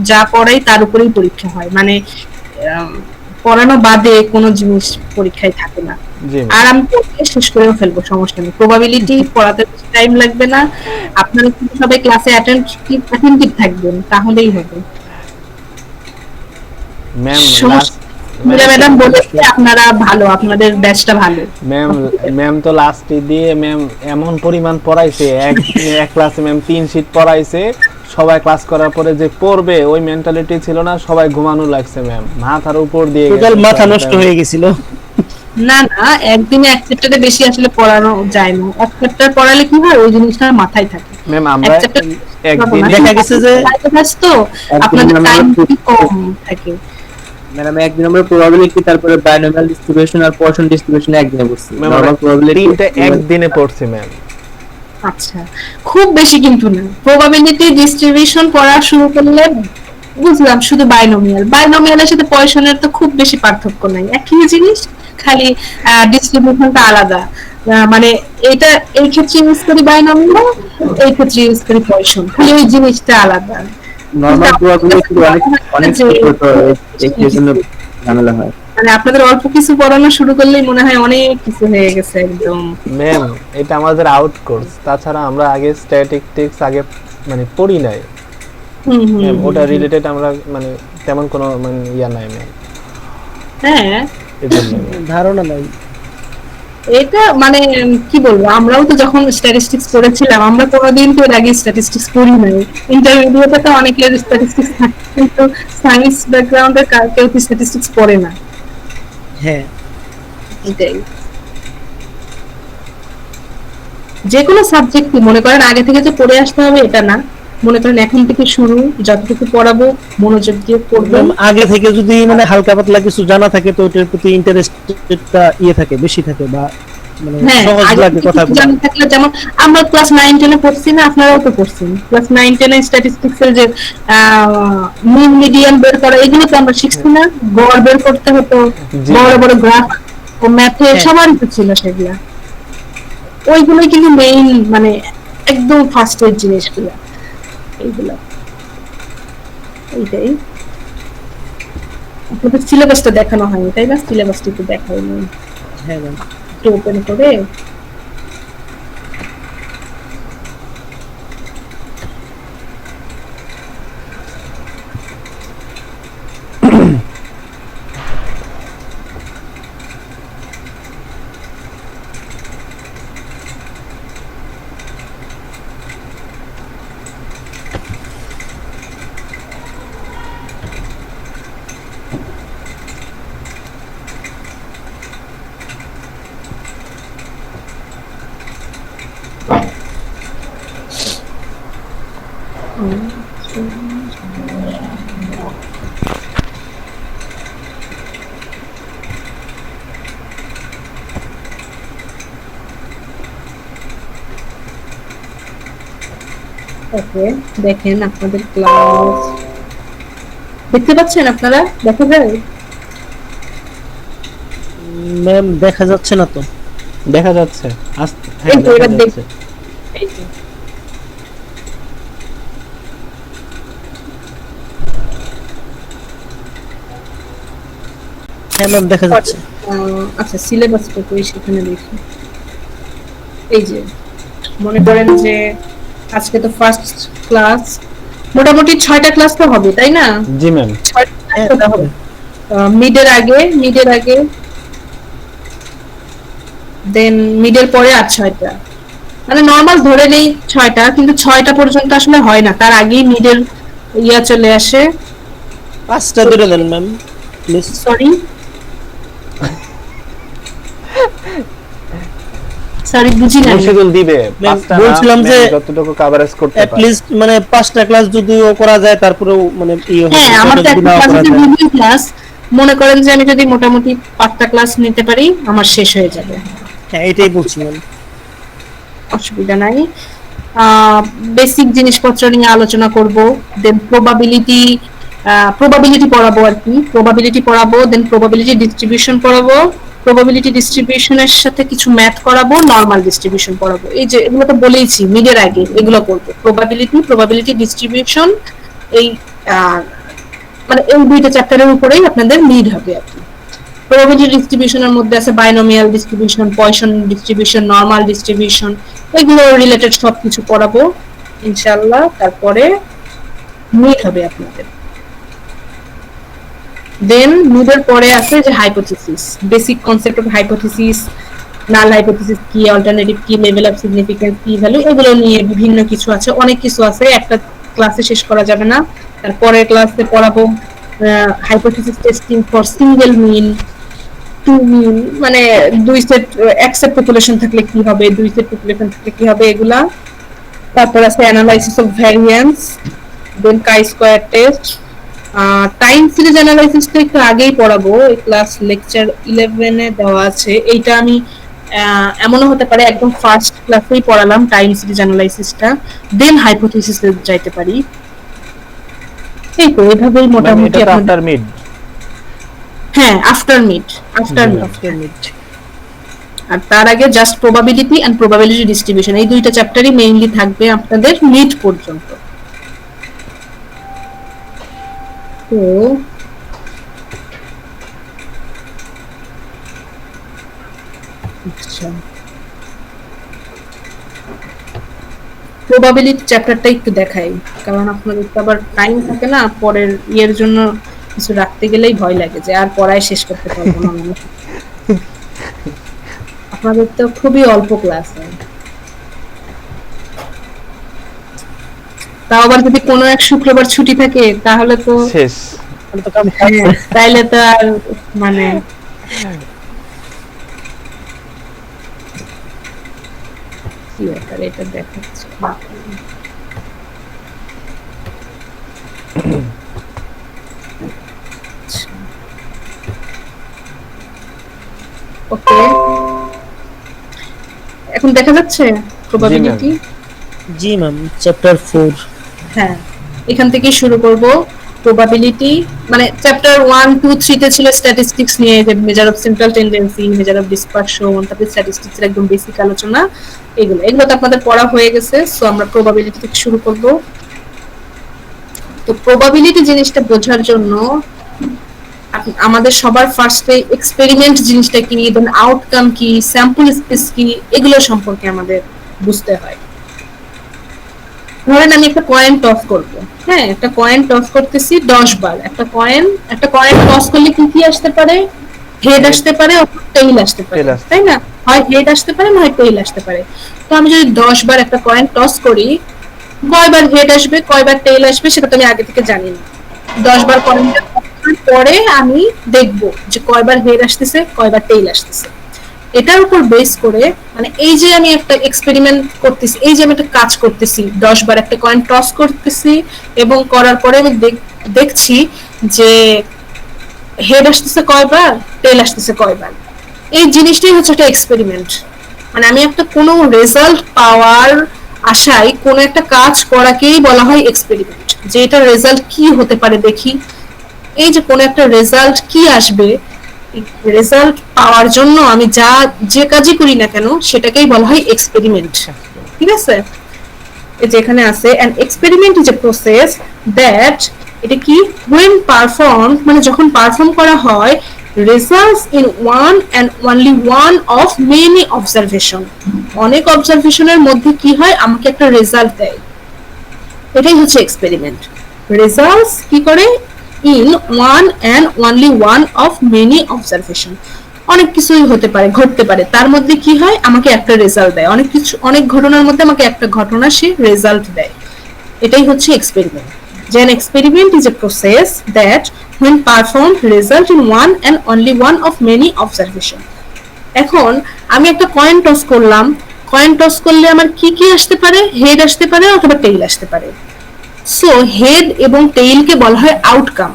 যা পড়াই তার উপরেই পরীক্ষা হয়, মানে পড়ানো বাদে কোনো জিনিস পরীক্ষায় থাকে না। আর আমি পড়ে শেষ করেও ফেলবো, সমস্যা নেই। প্রবাবিলিটি পড়াতে টাইম লাগবে না, আপনারা কিন্তু সবাই ক্লাসে অ্যাটেন্টিভ থাকবেন, তাহলেই হবে। ম্যাম ম্যাডাম বলেছে আপনারা ভালো, আপনাদের ব্যাচটা ভালো। ম্যাম তো লাস্টে দিয়ে ম্যাম এমন পরিমাণ পড়াইছে, এক ক্লাসে ম্যাম 3 শীট পড়াইছে, সবাই ক্লাস করার পরে যে পড়বে ওই মেন্টালিটি ছিল না, সবাই ঘুমানো লাগছে ম্যাম, মাথার উপর দিয়ে টোটাল মাথা নষ্ট হয়ে গেছিল। না না, একদিনে এক চ্যাপ্টারে বেশি আসলে পড়ানো যায় না, এক চ্যাপ্টার পড়ালে কি হয় ওই জিনিসটা মাথায় থাকে। ম্যাম আমরা একদিন দেখা গেছে যে তো আপনাদের টাইম কম থাকে। ম্যাডাম একদিন আমরা প্রবাবিলিটি, তারপরে বাইনোমিয়াল ডিস্ট্রিবিউশন আর পয়সন ডিস্ট্রিবিউশন একদিনে পড়ছি। নরমাল প্রবাবিলিটি তিনটা একদিনে পড়ছি ম্যাম। আচ্ছা, খুব বেশি কিন্তু না। প্রবাবিলিটি ডিস্ট্রিবিউশন পড়া শুরু করলে বুঝলাম শুধু বাইনোমিয়ালের সাথে পয়সনের তো খুব বেশি পার্থক্য নাই, একই জিনিস, খালি ডিস্ট্রিবিউশনটা আলাদা। মানে এটা এই ক্ষেত্রে ইউজ করি বাইনোমিয়াল, এই ক্ষেত্রে ইউজ করি পয়সন, খালি ওই জিনিসটা আলাদা। নরমাল প্রবাবিলিটি অনেক ছোট, এই জন্য ঝামেলা হয়। মানে আপনাদের অল্প কিছু পড়ানো শুরু করলেই মনে হয় অনেক কিছু হয়ে গেছে একদম। ম্যাম এটা আমাদের আউট কোর্স, তাছাড়া আমরা আগে স্ট্যাটিস্টিক্স আগে মানে পড়ি নাই, হুম হুম ম্যাম হুম, ওটা হুম। রিলেটেড আমরা মানে তেমন কোনো মানে ইয়া নাই ম্যাম, হ্যাঁ, এই জন্য ধারণা নাই। এটা মানে কি বলবো, আমরাও তো যখন স্ট্যাটিস্টিক্স পড়েছিলাম আমরা কোনোদিন তো এর আগে স্ট্যাটিস্টিক্স পড়ি নাই। ইন্টারমিডিয়েটে তো অনেকের স্ট্যাটিস্টিক্স থাকে, কিন্তু সায়েন্স ব্যাকগ্রাউন্ডের কেউ কি স্ট্যাটিস্টিক্স পড়ে না, হ্যাঁ এটাই। যে কোনো সাবজেক্টই মনে করেন আগে থেকে যে পড়ে আসতে হবে এটা না, মনে করেন এখন থেকে শুরু, যতটুকু পড়াবো মনোযোগ দিয়ে পড়বেন। আগে থেকে যদি মানে হালকা পাতলা কিছু জানা থাকে তো ওটার প্রতি ইন্টারেস্টটা ইয়ে থাকে, বেশি থাকে, বা মানে হ্যাঁ, সহজ আগে লাগে থেকে কথা কিছু জানা থাকলে, যেমন আমরা ক্লাস 9-10 এ পড়ছি না, আপনারাও তো পড়ছেন ক্লাস 9-10 এ স্ট্যাটিস্টিক্স এর যে মিন মিডিয়ান বের করা, এগুলো তো আমরা শিখছি না, গড় বের করতে হতো, জি বড় ম্যাম। বড় গ্রাফ ও ম্যাথে হ্যাঁ। সবারই তো ছিল সেগুলা। ওইগুলোই কিন্তু মেইন, মানে একদম ফার্স্টের জিনিসগুলো এইগুলো। এইটাই। আপনাদের সিলেবাসটা দেখানো হয়নি তাই না? সিলেবাসটা একটু দেখাইনি, হ্যাঁ ম্যাম। একটু ওপেন করে। ওকে, দেখেন আপনাদের ক্লাস দেখতে পাচ্ছেন আপনারা? দেখা যায়? ম্যাম দেখা যাচ্ছে না তো। দেখা যাচ্ছে হ্যাঁ এই তো দেখা এবার দেখ, যাচ্ছে। এই যে হ্যাঁ ম্যাম দেখা যাচ্ছে। আচ্ছা, সিলেবাসটা কই সেখানে দেখি। এই যে মনে করেন যে আজকে তো ফার্স্ট ক্লাস, মোটামুটি 6টা ক্লাস তো হবে তাই না? জি ম্যাম। 6টা ক্লাস হ্যাঁ তো হবে। মিডের আগে দেন মিডের পরে আর 6টা, মানে নর্মাল ধরে নেই 6টা, কিন্তু 6টা পর্যন্ত আসলে হয় না, তার আগেই মিডের ইয়া চলে আসে। 5টা ধরে দেন ম্যাম প্লিজ। সরি বুঝি না। শিডিউল দিবে ম্যাম, 5টা বলছিলাম না, যে ম্যাম যতটুকু কভারেজ করতে অ্যাট পারে। লিস্ট মানে 5টা ক্লাস যদিও করা যায় তারপরেও মানে ইয়ে হবে, হ্যাঁ, আমার তো যদি একটা নাও করা ক্লাসে যায়। দুই ক্লাস, মনে করেন যে আমি যদি মোটামুটি 5টা ক্লাস নিতে পারি আমার শেষ হয়ে যাবে, হ্যাঁ এটাই বলছি ম্যাম। অসুবিধা নাই। বেসিক জিনিসপত্র নিয়ে আলোচনা করব, দেন প্রবাবিলিটি পড়াবো আর কি, প্রবাবিলিটি পড়াবো, দেন প্রবাবিলিটি ডিস্ট্রিবিউশন পড়াবো, প্রবাবিলিটি ডিস্ট্রিবিউশনের সাথে কিছু ম্যাথ করাবো, নরমাল ডিস্ট্রিবিউশন পড়াবো। এই যে এগুলো তো বলেইছি মিডের আগে এগুলো করবো, প্রবাবিলিটি ডিস্ট্রিবিউশন, এই মানে এই দুইটা চ্যাপ্টারের উপরেই আপনাদের মিড হবে আর কি। প্রবাবিলিটি ডিস্ট্রিবিউশনের মধ্যে আছে binomial distribution, poison distribution, normal distribution, এগুলো রিলেটেড সবকিছু পড়াবো ইনশাআল্লাহ। তারপরে মিড হবে আপনাদের। দেন মিডের পরে আছে যে hypothesis, basic concept of hypothesis, null hypothesis কি, অল্টারনেটিভ কি, লেভেল অফ সিগনিফিকেন্স কি, ভ্যালু, এগুলো নিয়ে বিভিন্ন কিছু আছে, অনেক কিছু আছে, একটা ক্লাসে শেষ করা যাবে না। তারপরের ক্লাসে পড়াবো hypothesis testing for single mean, two mean, মানে দুই সেট, এক সেট পপুলেশন থাকলে কি হবে, দুই সেট পপুলেশন থাকলে কি হবে, এগুলা। তারপর আছে analysis of variance, then chi square test, time series অ্যানালাইসিসটা একটু আগেই পড়াবো, এই ক্লাস লেকচার 11 এ দেওয়া আছে। এইটা আমি এমনও হতে পারে একদম ফার্স্ট ক্লাসেই পড়ালাম টাইম সিরিজ অ্যানালাইসিসটা, দেন হাইপোথিসিসে যাইতে পারি। এই তো এভাবেই ম্যাম মোটামুটি এটা তো আপনাদের, আফটার মিড। হ্যাঁ আফটার মিড। After mid. আর তার আগে just probability and probability distribution, এই দুইটা চ্যাপ্টারই মেইনলি থাকবে আপনাদের মিড পর্যন্ত। তো আচ্ছা, প্রবাবিলিটি চ্যাপ্টারটা একটু দেখাই, কারণ আপনাদের তো আবার টাইম থাকে না, পরের ইয়ের জন্য কিছু রাখতে গেলেই ভয় লাগে যে আর পড়ায় শেষ করতে পারবো না আমি। আপনাদের তো খুবই অল্প ক্লাস হয়, তাও আবার যদি কোনো এক শুক্রবার ছুটি থাকে তাহলে তো শেষ। তাহলে তো কাম হ্যাঁ, তাইলে তো আর মানে কি ব্যাপার এটা দেখাচ্ছে। ওকে, এখন দেখা যাচ্ছে প্রবাবিলিটি। জি ম্যাম, চ্যাপ্টার 4। হ্যাঁ, এখান থেকে শুরু করব। প্রবাবিলিটি মানে চ্যাপ্টার 1 2 3 তে ছিল স্ট্যাটিস্টিক্স নিয়ে, যে measure of central tendency, measure of dispersion, তারপরে স্ট্যাটিস্টিক্স এর একদম বেসিক আলোচনা, এগুলো তো আপনাদের পড়া হয়ে গেছে। সো আমরা প্রবাবিলিটি থেকে শুরু করব। তো প্রবাবিলিটি জিনিসটা বোঝার জন্য আমাদের সবার ফার্স্টে এক্সপেরিমেন্ট জিনিসটা কি, দেন আউটকাম কি, স্যাম্পল স্পেস কি, এগুলো সম্পর্কে আমাদের বুঝতে হয়। ধরেন আমি একটা কয়েন টস করব, হ্যাঁ একটা কয়েন টস করতেছি 10 বার। একটা কয়েন টস করলে কি কি আসতে পারে? হেড আসতে পারে, টেইল আসতে পারে, তাই না? হয় হেড আসতে পারে, নয় টেইল আসতে পারে। তো আমি যদি 10 বার একটা কয়েন টস করি, কয়বার হেড আসবে কয়বার টেইল আসবে সেটা তো আমি আগে থেকে জানি না। 10 বার কয়েনটা পরে আমি দেখব যে কয়বার হেড আসতেছে কয়বার টেইল আসতেছে। এটার উপর বেস করে, মানে এই যে আমি একটা এক্সপেরিমেন্ট করতেছি, এই যে আমি একটা কাজ করতেছি, 10 বার একটা কয়েন টস করতেছি এবং করার পরে আমি দেখছি যে হেড আসতেছে কয়বার, টেল আসতেছে কয়বার। এই জিনিসটাই হচ্ছে একটা এক্সপেরিমেন্ট। মানে আমি একটা কোনো রেজাল্ট পাওয়ার আশায় কোনো একটা কাজ করাকেই বলা হয় এক্সপেরিমেন্ট, যে এটা রেজাল্ট কি হতে পারে দেখি। এই যে কোনো একটা রেজাল্ট কি আসবে, রেজাল্ট পাওয়ার জন্য আমি যে কাজই করি না কেন সেটাকেই বলা হয় এক্সপেরিমেন্ট। ঠিক আছে, এই যে এখানে আছে an experiment is a process that, এটা কি, when performed মানে যখন পারফর্ম করা হয়, results in one and only one of many observation, অনেক অবজারভেশনের মধ্যে কি হয়, আমাকে একটা রেজাল্ট দেয়। এটাই হচ্ছে এক্সপেরিমেন্ট। রেজাল্টস কি করে, in one and only one of many observation, অনেক কিছুই হতে পারে, ঘটতে পারে, তার মধ্যে কি হয়, আমাকে একটা রেজাল্ট দেয়। অনেক ঘটনার মধ্যে আমাকে একটা ঘটনা সে রেজাল্ট দেয়। এটাই হচ্ছে এক্সপেরিমেন্ট। যে an experiment is a process that when performed result in one and only one of many observation। এখন আমি একটা কয়েন টস করলাম, কয়েন টস করলে আমার কি কি আসতে পারে, হেড আসতে পারে অথবা টেইল আসতে পারে। সো হেড এবং টেইলকে বলা হয় আউটকাম।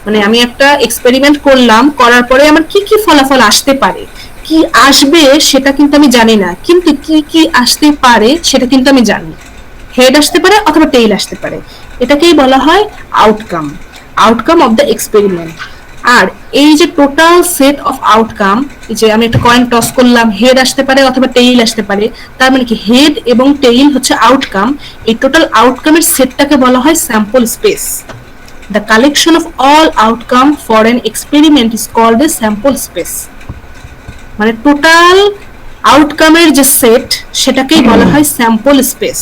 মানে আমি একটা এক্সপেরিমেন্ট করলাম, করার পরে আমার কি কি ফলাফল আসতে পারে, কি আসবে সেটা কিন্তু আমি জানি না, কিন্তু কি কি আসতে পারে সেটা কিন্তু আমি জানি। হেড আসতে পারে অথবা টেইল আসতে পারে, এটাকেই বলা হয় outcome, outcome of the experiment. আর এই যে টোটাল সেট অফ আউটকাম, যে আমি একটা কয়েন টস করলাম, হেড আসতে পারে অথবা টেইল আসতে পারে, তার মানে কি হেড এবং টেইল হচ্ছে আউটকাম। এই টোটাল আউটকামের সেটটাকে বলা হয় sample space. The collection of all outcome for an experiment is called a sample space. মানে টোটাল আউটকামের যে সেট সেটাকেই বলা হয় স্যাম্পল স্পেস।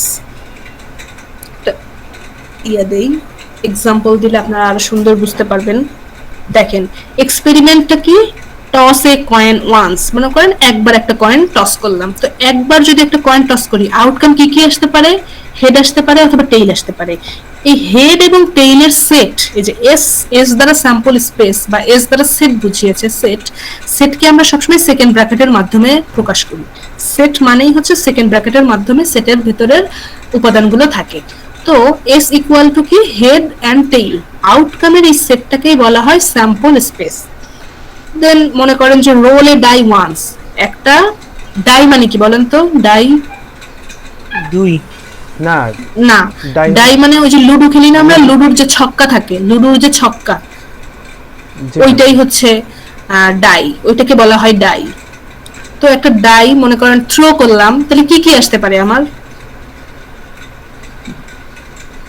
দেই এক্সাম্পল দিলে আপনারা আরো সুন্দর বুঝতে পারবেন। দেখেন এক্সপেরিমেন্টটা কি, টস এ কয়েন ওয়ান্স, মনে করেন একবার একটা কয়েন টস করলাম। তো একবার যদি একটা কয়েন টস করি, আউটকাম কি কি আসতে পারে, হেড আসতে পারে অথবা টেইল আসতে পারে। এই হেড এবং টেইলের সেট, এই যে এস দ্বারা স্যাম্পল স্পেস বা এস দ্বারা সেট বুঝিয়েছে, সেটকে আমরা সবসময় সেকেন্ড ব্র্যাকেটের মাধ্যমে প্রকাশ করি। সেট মানেই হচ্ছে সেকেন্ড ব্র্যাকেটের মাধ্যমে সেটের ভিতরের উপাদানগুলো থাকে। তো এস ইকুয়াল টু কি, হেড এন্ড টেইল, আউটকামের এই সেটটাকেই বলা হয় স্যাম্পল স্পেস। দেন মনে করেন যে রোল এ ডাই ওয়ান্স, একটা ডাই মানে কি বলেন তো, ডাই দুই না না, ডাই মানে ওই যে লুডো খেলি না আমরা, লুডোর যে ছক্কা থাকে, লুডোর যে ছক্কা, ওইটাই হচ্ছে ডাই, ওইটাকে বলা হয় ডাই। তো একটা ডাই মনে করেন থ্রো করলাম, তাহলে কি কি আসতে পারে আমার,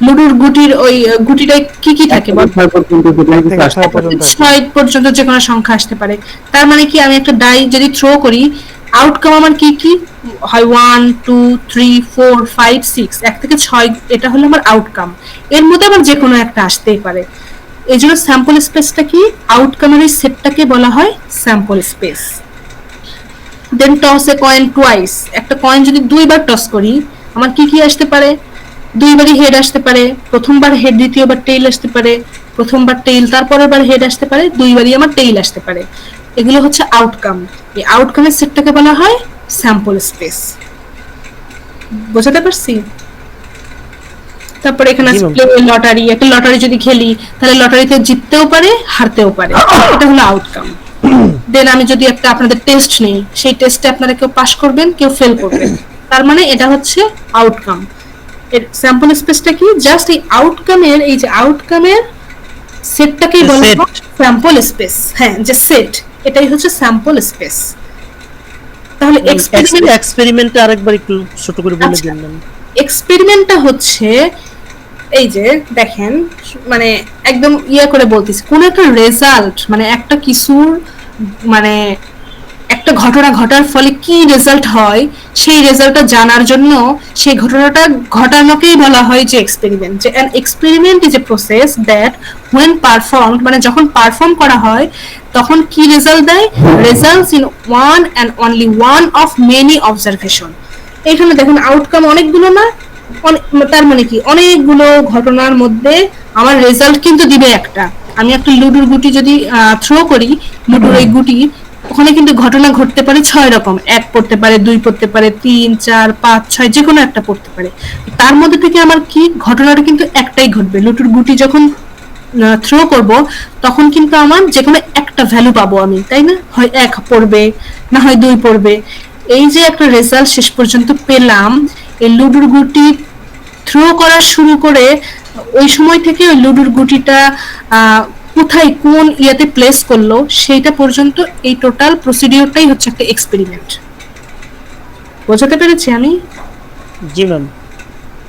লুডোর গুটির ওই গুটিটায় কি কি থাকে, 6 পর্যন্ত যে কোনো সংখ্যা আসতে পারে। তার মানে কি আমি একটা ডাই যদি থ্রো করি, আউটকাম আমার কি কি হয়, 1 2 3 4 5 6, 1 থেকে 6, এটা হলো আমার আউটকাম। এর মধ্যে আবার যে কোনো একটা আসতেই পারে। এই জন্য স্যাম্পল স্পেসটা কি, আউটকামের এই সেটটাকে বলা হয় sample space. Then toss a coin twice, একটা কয়েন যদি দুইবার টস করি আমার কি কি আসতে পারে, দুইবারই হেড আসতে পারে, প্রথমবার হেড দ্বিতীয়বার টেইল আসতে পারে, প্রথমবার টেইল তারপরের বার হেড আসতে পারে, দুইবারই আমার টেইল আসতে পারে। এগুলো হচ্ছে আউটকাম। এই আউটকামের সেটটাকে বলা হয় স্যাম্পল স্পেস। বোঝাতে পারছি? তারপরে এখানে আছে প্লে লটারি, একটা লটারি যদি খেলি তাহলে লটারিতে জিততেও পারে হারতেও পারে, এটা হলো আউটকাম। দেন আমি যদি একটা আপনাদের টেস্ট নেই, সেই টেস্টে আপনারা কেউ পাস করবেন কেউ ফেল করবেন, তার মানে এটা হচ্ছে আউটকাম। এর স্যাম্পল স্পেসটা কি, জাস্ট এই আউটকামের, এই যে আউটকামের সেটটাকেই বলা হয় স্যাম্পল স্পেস। হ্যাঁ, যে সেট, এটাই হচ্ছে স্যাম্পল স্পেস। তাহলে এক্সপেরিমেন্টে আরেকবার একটু ছোট করে বলে আচ্ছা। দিন। এক্সপেরিমেন্টটা হচ্ছে এই যে দেখেন, মানে একদম ইয়া করে বলতেছি, কোন একটা রেজাল্ট মানে একটা কিছুর মানে একটা ঘটনা ঘটার ফলে কি রেজাল্ট হয় সেই রেজাল্টটা জানার জন্য সেই ঘটনাটা ঘটানোকেই বলা হয় যে এক্সপেরিমেন্ট। যে an experiment is a process that when performed, মানে যখন পারফর্ম করা হয় তখন কি রেজাল্ট দেয়, results in one and only one of many observation. এখানে দেখুন আউটকাম অনেকগুলো না, তার মানে কি অনেকগুলো ঘটনার মধ্যে আমার রেজাল্ট কিন্তু দিবে একটা। আমি একটা লুডুর গুটি যদি থ্রো করি, লুডুর এই গুটি, ওখানে কিন্তু ঘটনা ঘটতে পারে 6 রকম, 1 পড়তে পারে, 2 পড়তে পারে, 3 4 5 6, যে কোনো একটা পড়তে পারে। তার মধ্যে থেকে আমার কি ঘটনাটা কিন্তু একটাই ঘটবে। লুডুর গুটি যখন থ্রো করব তখন কিন্তু আমার যে কোনো একটা ভ্যালু পাবো আমি, তাই না? হয় 1 পড়বে, না হয় 2 পড়বে। এই যে একটা রেজাল্ট শেষ পর্যন্ত পেলাম, এই লুডুর গুটি থ্রো করা শুরু করে ওই সময় থেকে ওই লুডুর গুটিটা কোথায় কোন ইয়াতে প্লেস করলো সেইটা পর্যন্ত এই টোটাল প্রসিডিওরটাই হচ্ছে একটা এক্সপেরিমেন্ট। বোঝাতে পেরেছি আমি? জি ম্যাম।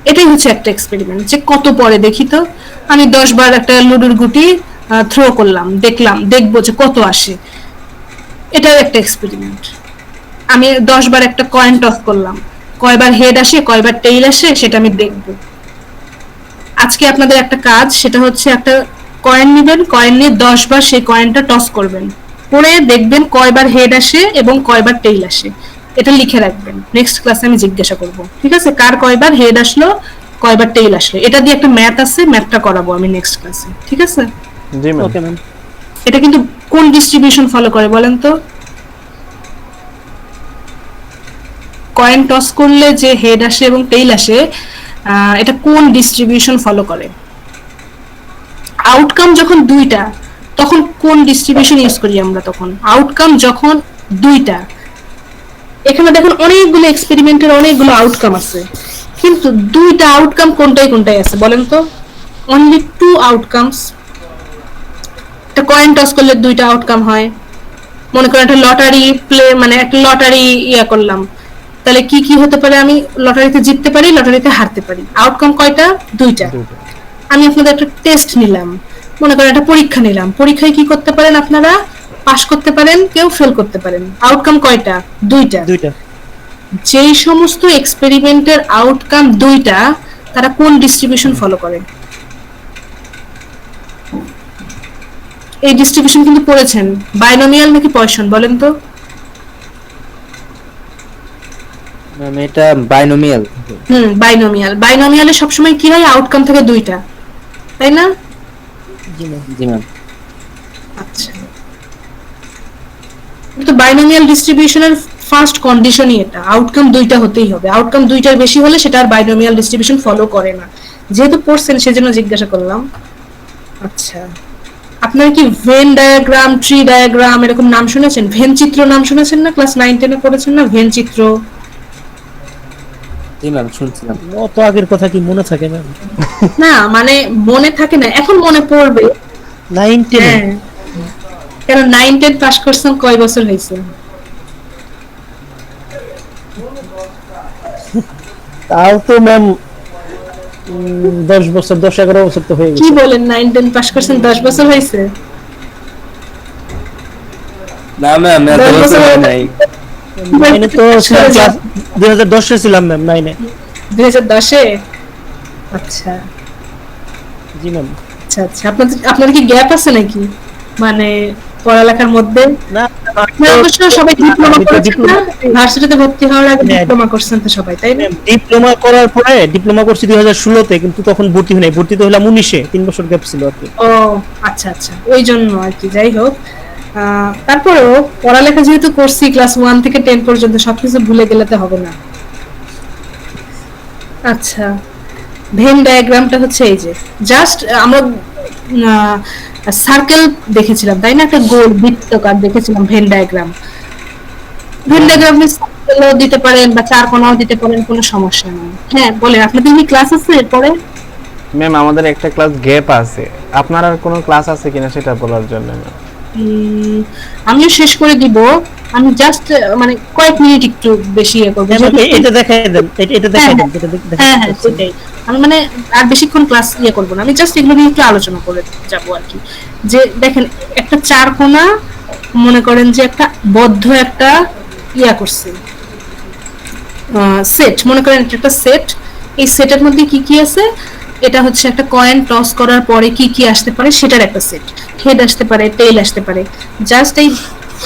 এটাই হচ্ছে একটা এক্সপেরিমেন্ট, যে কত পরে দেখি তো, আমি 10 বার একটা লুডুর গুটি থ্রো করলাম, দেখবো যে কত আসে, এটাও একটা এক্সপেরিমেন্ট। আমি 10 বার একটা কয়েন টস করলাম, কয়বার হেড আসে কয়বার টেইল আসে সেটা আমি দেখব। আজকে আপনাদের একটা কাজ, সেটা হচ্ছে একটা কয়েন নেবেন, কয়েন নিয়ে 10 বার সেই কয়েনটা টস করবেন, করে দেখবেন কয়বার হেড আসে এবং কয়বার টেইল আসে, এটা লিখে রাখবেন। নেক্সট ক্লাসে আমি জিজ্ঞাসা করব, ঠিক আছে, কার কয়বার হেড আসলো কয়বার টেইল আসলো। এটা দিয়ে একটা ম্যাথ আছে, ম্যাথটা করাবো আমি নেক্সট ক্লাসে, ঠিক আছে? জি ম্যাম। Okay ma'am. এটা কিন্তু কোন ডিস্ট্রিবিউশন ফলো করে বলেন তো? কয়েন টস করলে যে হেড আসে এবং টেইল আসে, এটা কোন ডিস্ট্রিবিউশন ফলো করে? আউটকাম যখন দুইটা তখন কোন ডিস্ট্রিবিউশন ইউজ করি আমরা? তখন আউটকাম যখন দুইটা, এখানে দেখুন অনেকগুলো এক্সপেরিমেন্টের অনেকগুলো আউটকাম আছে, কিন্তু দুইটা আউটকাম কোনটাই কোনটাই আছে বলেন তো? Only 2 outcomes. একটা কয়েন টস করলে 2টা আউটকাম হয়। মনে করেন একটা লটারি প্লে, মানে একটা লটারি ইয়া করলাম, তাহলে কি কি হতে পারে, আমি লটারিতে জিততে পারি, লটারিতে হারতে পারি। আউটকাম কয়টা? 2টা। আমি আপনাদের একটা টেস্ট নিলাম, মনে করেন একটা পরীক্ষা নিলাম, পরীক্ষায় কি করতে পারেন আপনারা? পাস করতে পারেন, কেউ ফেল করতে পারেন। আউটকাম কয়টা? 2টা। যেই সমস্ত এক্সপেরিমেন্টের আউটকাম 2টা, তারা কোন ডিস্ট্রিবিউশন ফলো করে? এই ডিস্ট্রিবিউশন কিন্তু পড়েছেন, বাইনোমিয়াল নাকি পয়সন বলেন তো? ম্যাম এটা বাইনোমিয়াল। বাইনোমিয়াল। বাইনোমিয়ালে সবসময় কি হয়, আউটকাম থেকে 2টা, তাই না? জি ম্যাম। জি ম্যাম। আচ্ছা, তো বাইনোমিয়াল ডিস্ট্রিবিউশনের ফার্স্ট কন্ডিশনই এটা, আউটকাম 2টা হতেই হবে। আউটকাম 2টার বেশি হলে সেটা আর বাইনোমিয়াল ডিস্ট্রিবিউশন ফলো করে না। যেহেতু পড়ছেন সেজন্য জিজ্ঞাসা করলাম। আচ্ছা, আপনারা কি ভেন ডায়াগ্রাম, ট্রি ডায়াগ্রাম এরকম নাম শুনেছেন? ভেন চিত্র নাম শুনেছেন না? ক্লাস 9-10 এ পড়েছেন না ভেন চিত্র? জি ম্যাম শুনছিলাম। অত আগের কথা কি মনে থাকে ম্যাম? না মানে মনে থাকে না, এখন মনে পড়বে। 9-10 হ্যাঁ, কারণ 9-10 পাস করছেন কয় বছর হয়েছে? তাও তো ম্যাম 10 বছর, 10-11 বছর তো হয়ে কি গেছে। বলেন, 9-10 পাস করছেন 10 বছর হয়েছে? না ম্যাম এত 10 বছর বছর হয় নাই। নাইনে তো ছিলাম ক্লাস 2010 এ ছিলাম ম্যাম, নাইনে। 2010-এ? আচ্ছা জি ম্যাম। আচ্ছা আচ্ছা, আপনার কি গ্যাপ আছে নাকি মানে পড়ালেখার মধ্যে? না আপনারা অবশ্য সবাই ডিপ্লোমা আমি তো করেছেন না, ডিপ্লোমা ভার্সিটিতে ভর্তি হওয়ার আগে হ্যাঁ, ডিপ্লোমা করছেন তো সবাই, তাই না? ডিপ্লোমা করার পরে ডিপ্লোমা করছি 2016-তে, কিন্তু তখন ভর্তি হই নাই, ভর্তি তো হলাম 19-এ, 3 বছর গ্যাপ ছিল আর কি। ও আচ্ছা আচ্ছা, ওই জন্য আর কি। যাই হোক, তারপরেও পড়ালেখা যেহেতু করছি ক্লাস 1 থেকে 10 পর্যন্ত, সবকিছু ভুলে গেলে তো হবে না। আচ্ছা, ভেন ডায়াগ্রামটা হচ্ছে এই যে জাস্ট আমরা সার্কেল দেখেছিলাম, তাই না? একটা গোল বৃত্তাকার দেখেছিলাম ভেন ডায়াগ্রাম। ভেন ডায়াগ্রাম সার্কেলও দিতে পারেন বা চার কোণাও দিতে পারেন, কোনো সমস্যা নেই। হ্যাঁ বলেন, আপনাদের কি ক্লাস আছে এরপরে? ম্যাম আমাদের একটা ক্লাস গ্যাপ আছে, আপনার আর কোনো ক্লাস আছে কিনা সেটা বলার জন্য ম্যাম। আমিও শেষ করে দিব, আমি জাস্ট মানে কয়েক মিনিট একটু বেশি ইয়ে করবো। এটা দেখাই দেন, এটা দেখাই দেন, এটা হ্যাঁ হ্যাঁ সেটাই, আমি মানে আর বেশিক্ষণ ক্লাস ইয়ে করবো না, আমি জাস্ট এগুলো নিয়ে একটু আলোচনা করে যাবো আর কি। যে দেখেন, একটা চার কোণা, মনে করেন যে একটা বদ্ধ একটা ইয়া করছে সেট, মনে করেন এটা একটা সেট। এই সেটের মধ্যে কি কি আছে? এটা হচ্ছে একটা কয়েন টস করার পরে কি কি আসতে পারে সেটার একটা সেট। হেড আসতে পারে, টেইল আসতে পারে। জাস্ট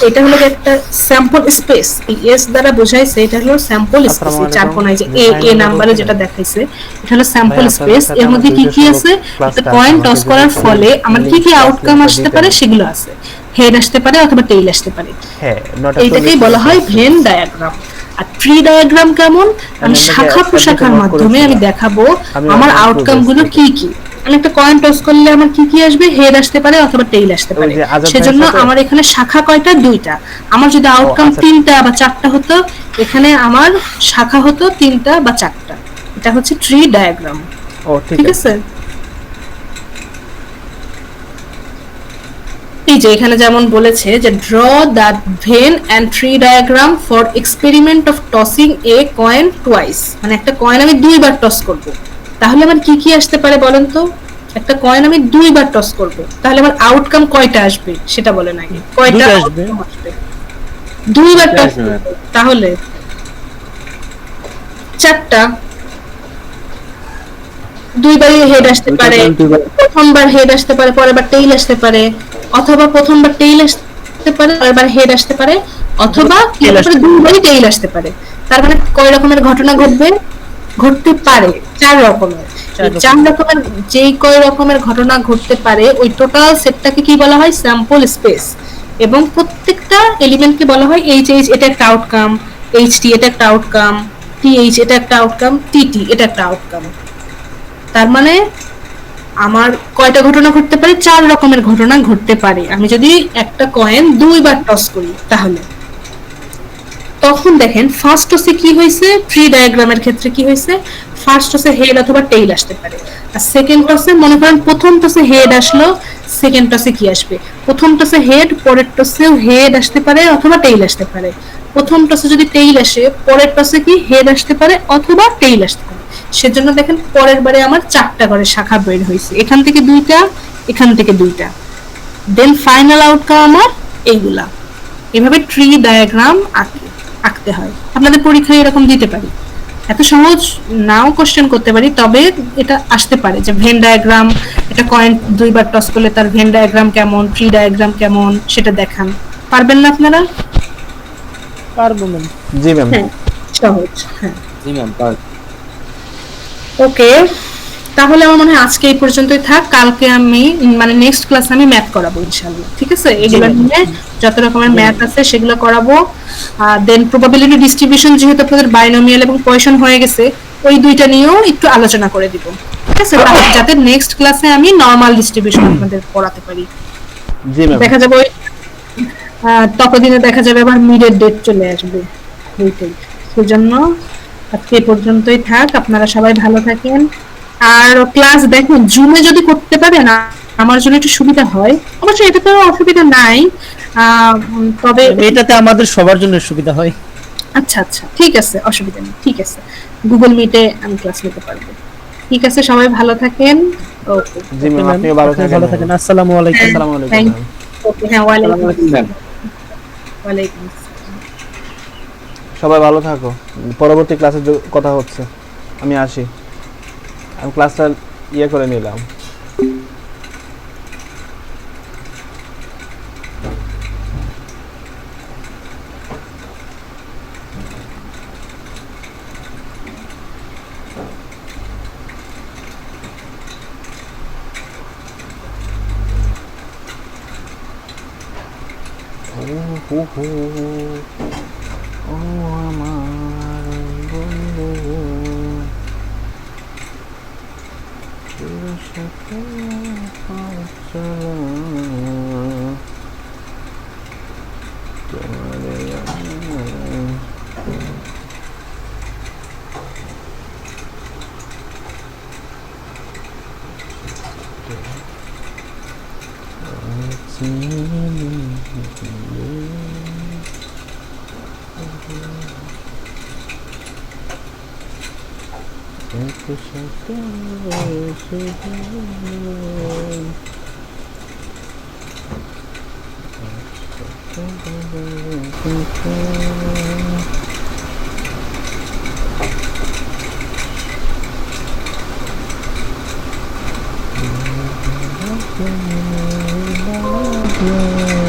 এটা হলো একটা স্যাম্পল স্পেস, এই এস দ্বারা বোঝাইছে এটা হলো স্যাম্পল স্পেস। এই চার কোণায় যে এ নাম্বারে যেটা দেখাইছে এটা হলো স্যাম্পল স্পেস। এর মধ্যে কি কি আছে? একটা কয়েন টস করার ফলে আমার কি কি আউটকাম আসতে পারে সেগুলো আছে। হেড আসতে পারে অথবা টেইল আসতে পারে। হ্যাঁ, এইটাকেই বলা হয় ভেন ডায়াগ্রাম। আর ট্রি ডায়াগ্রাম কেমন? আমি শাখা প্রশাখার মাধ্যমে আমি দেখাবো আমার আউটকাম গুলো কি কি। আমি একটা কয়েন টস করলে আমার কি কি আসবে? হেড আসতে পারে অথবা টেইল আসতে পারে। সেজন্য আমার এখানে শাখা কয়টা? 2টা। আমার যদি আউটকাম 3টা বা 4টা হতো, এখানে আমার শাখা হতো 3টা বা 4টা। এটা হচ্ছে ট্রি ডায়াগ্রাম। ও ঠিক আছে? এই যে এখানে যেমন বলেছে যে draw the Venn and tree diagram for experiment of tossing a coin twice. মানে একটা কয়েন আমি 2বার টস করব, তাহলে আমার কি কি আসতে পারে বলেন তো? একটা কয়েন আমি 2বার টস করব, তাহলে আমার আউটকাম কয়টা আসবে সেটা বলেন আগে। কয়টা আসবে? 2বার টস তাহলে 4টা। 2বারই হেড আসতে পারে, প্রথমবার হেড আসতে পারে, পরেরবার টেইল আসতে পারে, অথবা প্রথমবার টেইল আসতে পারে, পরেরবার হেড আসতে পারে, অথবা 2বারই টেইল আসতে পারে। তার মানে কয় রকমের ঘটনা ঘটবে? ঘটতে পারে 4 রকমের। 4 রকমের যেই কয় রকমের ঘটনা ঘটতে পারে ওই টোটাল সেটটাকে কি বলা হয়? Sample space. এবং প্রত্যেকটা এলিমেন্টকে বলা হয় এইচ এইচ এটা একটা আউটকাম, এইচ টি এটা একটা আউটকাম, টি এইচ এটা একটা আউটকাম, টি টি এটা একটা আউটকাম। তার মানে আমার কয়টা ঘটনা ঘটতে পারে? 4 রকমের ঘটনা ঘটতে পারে আমি যদি একটা কয়েন 2বার টস করি। তাহলে তখন দেখেন ফার্স্ট টসে কি হয়েছে? ট্রি ডায়াগ্রামের ক্ষেত্রে কি হয়েছে? ফার্স্ট টসে হেড অথবা টেইল আসতে পারে। আর সেকেন্ড টসে মনে করেন প্রথম টসে হেড আসলো, সেকেন্ড টসে কি আসবে? প্রথম টসে হেড, পরের টসেও হেড আসতে পারে অথবা টেইল আসতে পারে। প্রথম টসে যদি টেইল আসে, পরের টসে কি হেড আসতে পারে অথবা টেইল আসতে পারে। সেজন্য দেখেন পরের বারে আমার 4টা করে শাখা বের হয়েছে, এখান থেকে 2টা, এখান থেকে 2টা। দেন ফাইনাল আউটকাম আমার এইগুলা। এভাবে ট্রি ডায়াগ্রাম আঁকতে হয়। আপনাদের পরীক্ষায় এরকম দিতে পারি, এত সহজ নাও কোশ্চেন করতে পারি, তবে এটা আসতে পারে যে ভেন ডায়াগ্রাম, এটা কয়েন 2বার টস করলে তার ভেন ডায়াগ্রাম কেমন, ট্রি ডায়াগ্রাম কেমন সেটা দেখান। পারবেন না আপনারা? পারবো ম্যাম। জি ম্যাম। হ্যাঁ সহজ। হ্যাঁ জি ম্যাম, পারবো। ওকে, তাহলে আমার মনে হয় আজকে এই পর্যন্তই থাক। কালকে আমি মানে নেক্সট ক্লাসে আমি ম্যাথ করাবো ইনশাআল্লাহ। ঠিক আছে? এগুলো নিয়ে যত রকমের ম্যাথ আছে সেগুলো করাবো। দেন প্রবাবিলিটি ডিস্ট্রিবিউশন যেহেতু আপনাদের বাইনোমিয়াল এবং পয়সন হয়ে গেছে, ওই 2টা নিয়েও একটু আলোচনা করে দিব। ঠিক আছে? যাতে নেক্সট ক্লাসে আমি নরমাল ডিস্ট্রিবিউশন আপনাদের পড়াতে পারি। জি ম্যাম। দেখা যাবে ততদিনে দেখা যাবে আবার মিডের ডেট চলে আসবে। এইটাই, সেজন্য আজকে এই পর্যন্তই থাক। আপনারা সবাই ভালো থাকেন। আর ক্লাস দেখুন জুমে যদি করতে পারে না আমার জন্য একটু সুবিধা হয়। অবশ্যই এটা তো অসুবিধা নাই, তবে এটাতে আমাদের সবার জন্য সুবিধা হয়। আচ্ছা আচ্ছা ঠিক আছে, অসুবিধা নেই। ঠিক আছে, গুগল মিটে আমি ক্লাস নিতে পারবো। ঠিক আছে, সবাই ভালো থাকেন। ওকে জি ম্যাম, আপনিও ভালো থাকেন। আসসালামু আলাইকুম। আসসালামু আলাইকুম। ওকে, হ্যাঁ ওয়ালাইকুম আসসালামু আলাইকুম। ওয়ালাইকুম আসসালাম। সবাই ভালো থাকো, পরবর্তী ক্লাসে কথা হচ্ছে, আমি আসি, আমি ক্লাসটা ইয়ে করে নিলাম। ও আমার বন্ধু, তোর সাথে পথ চলা, তোমারে সাথে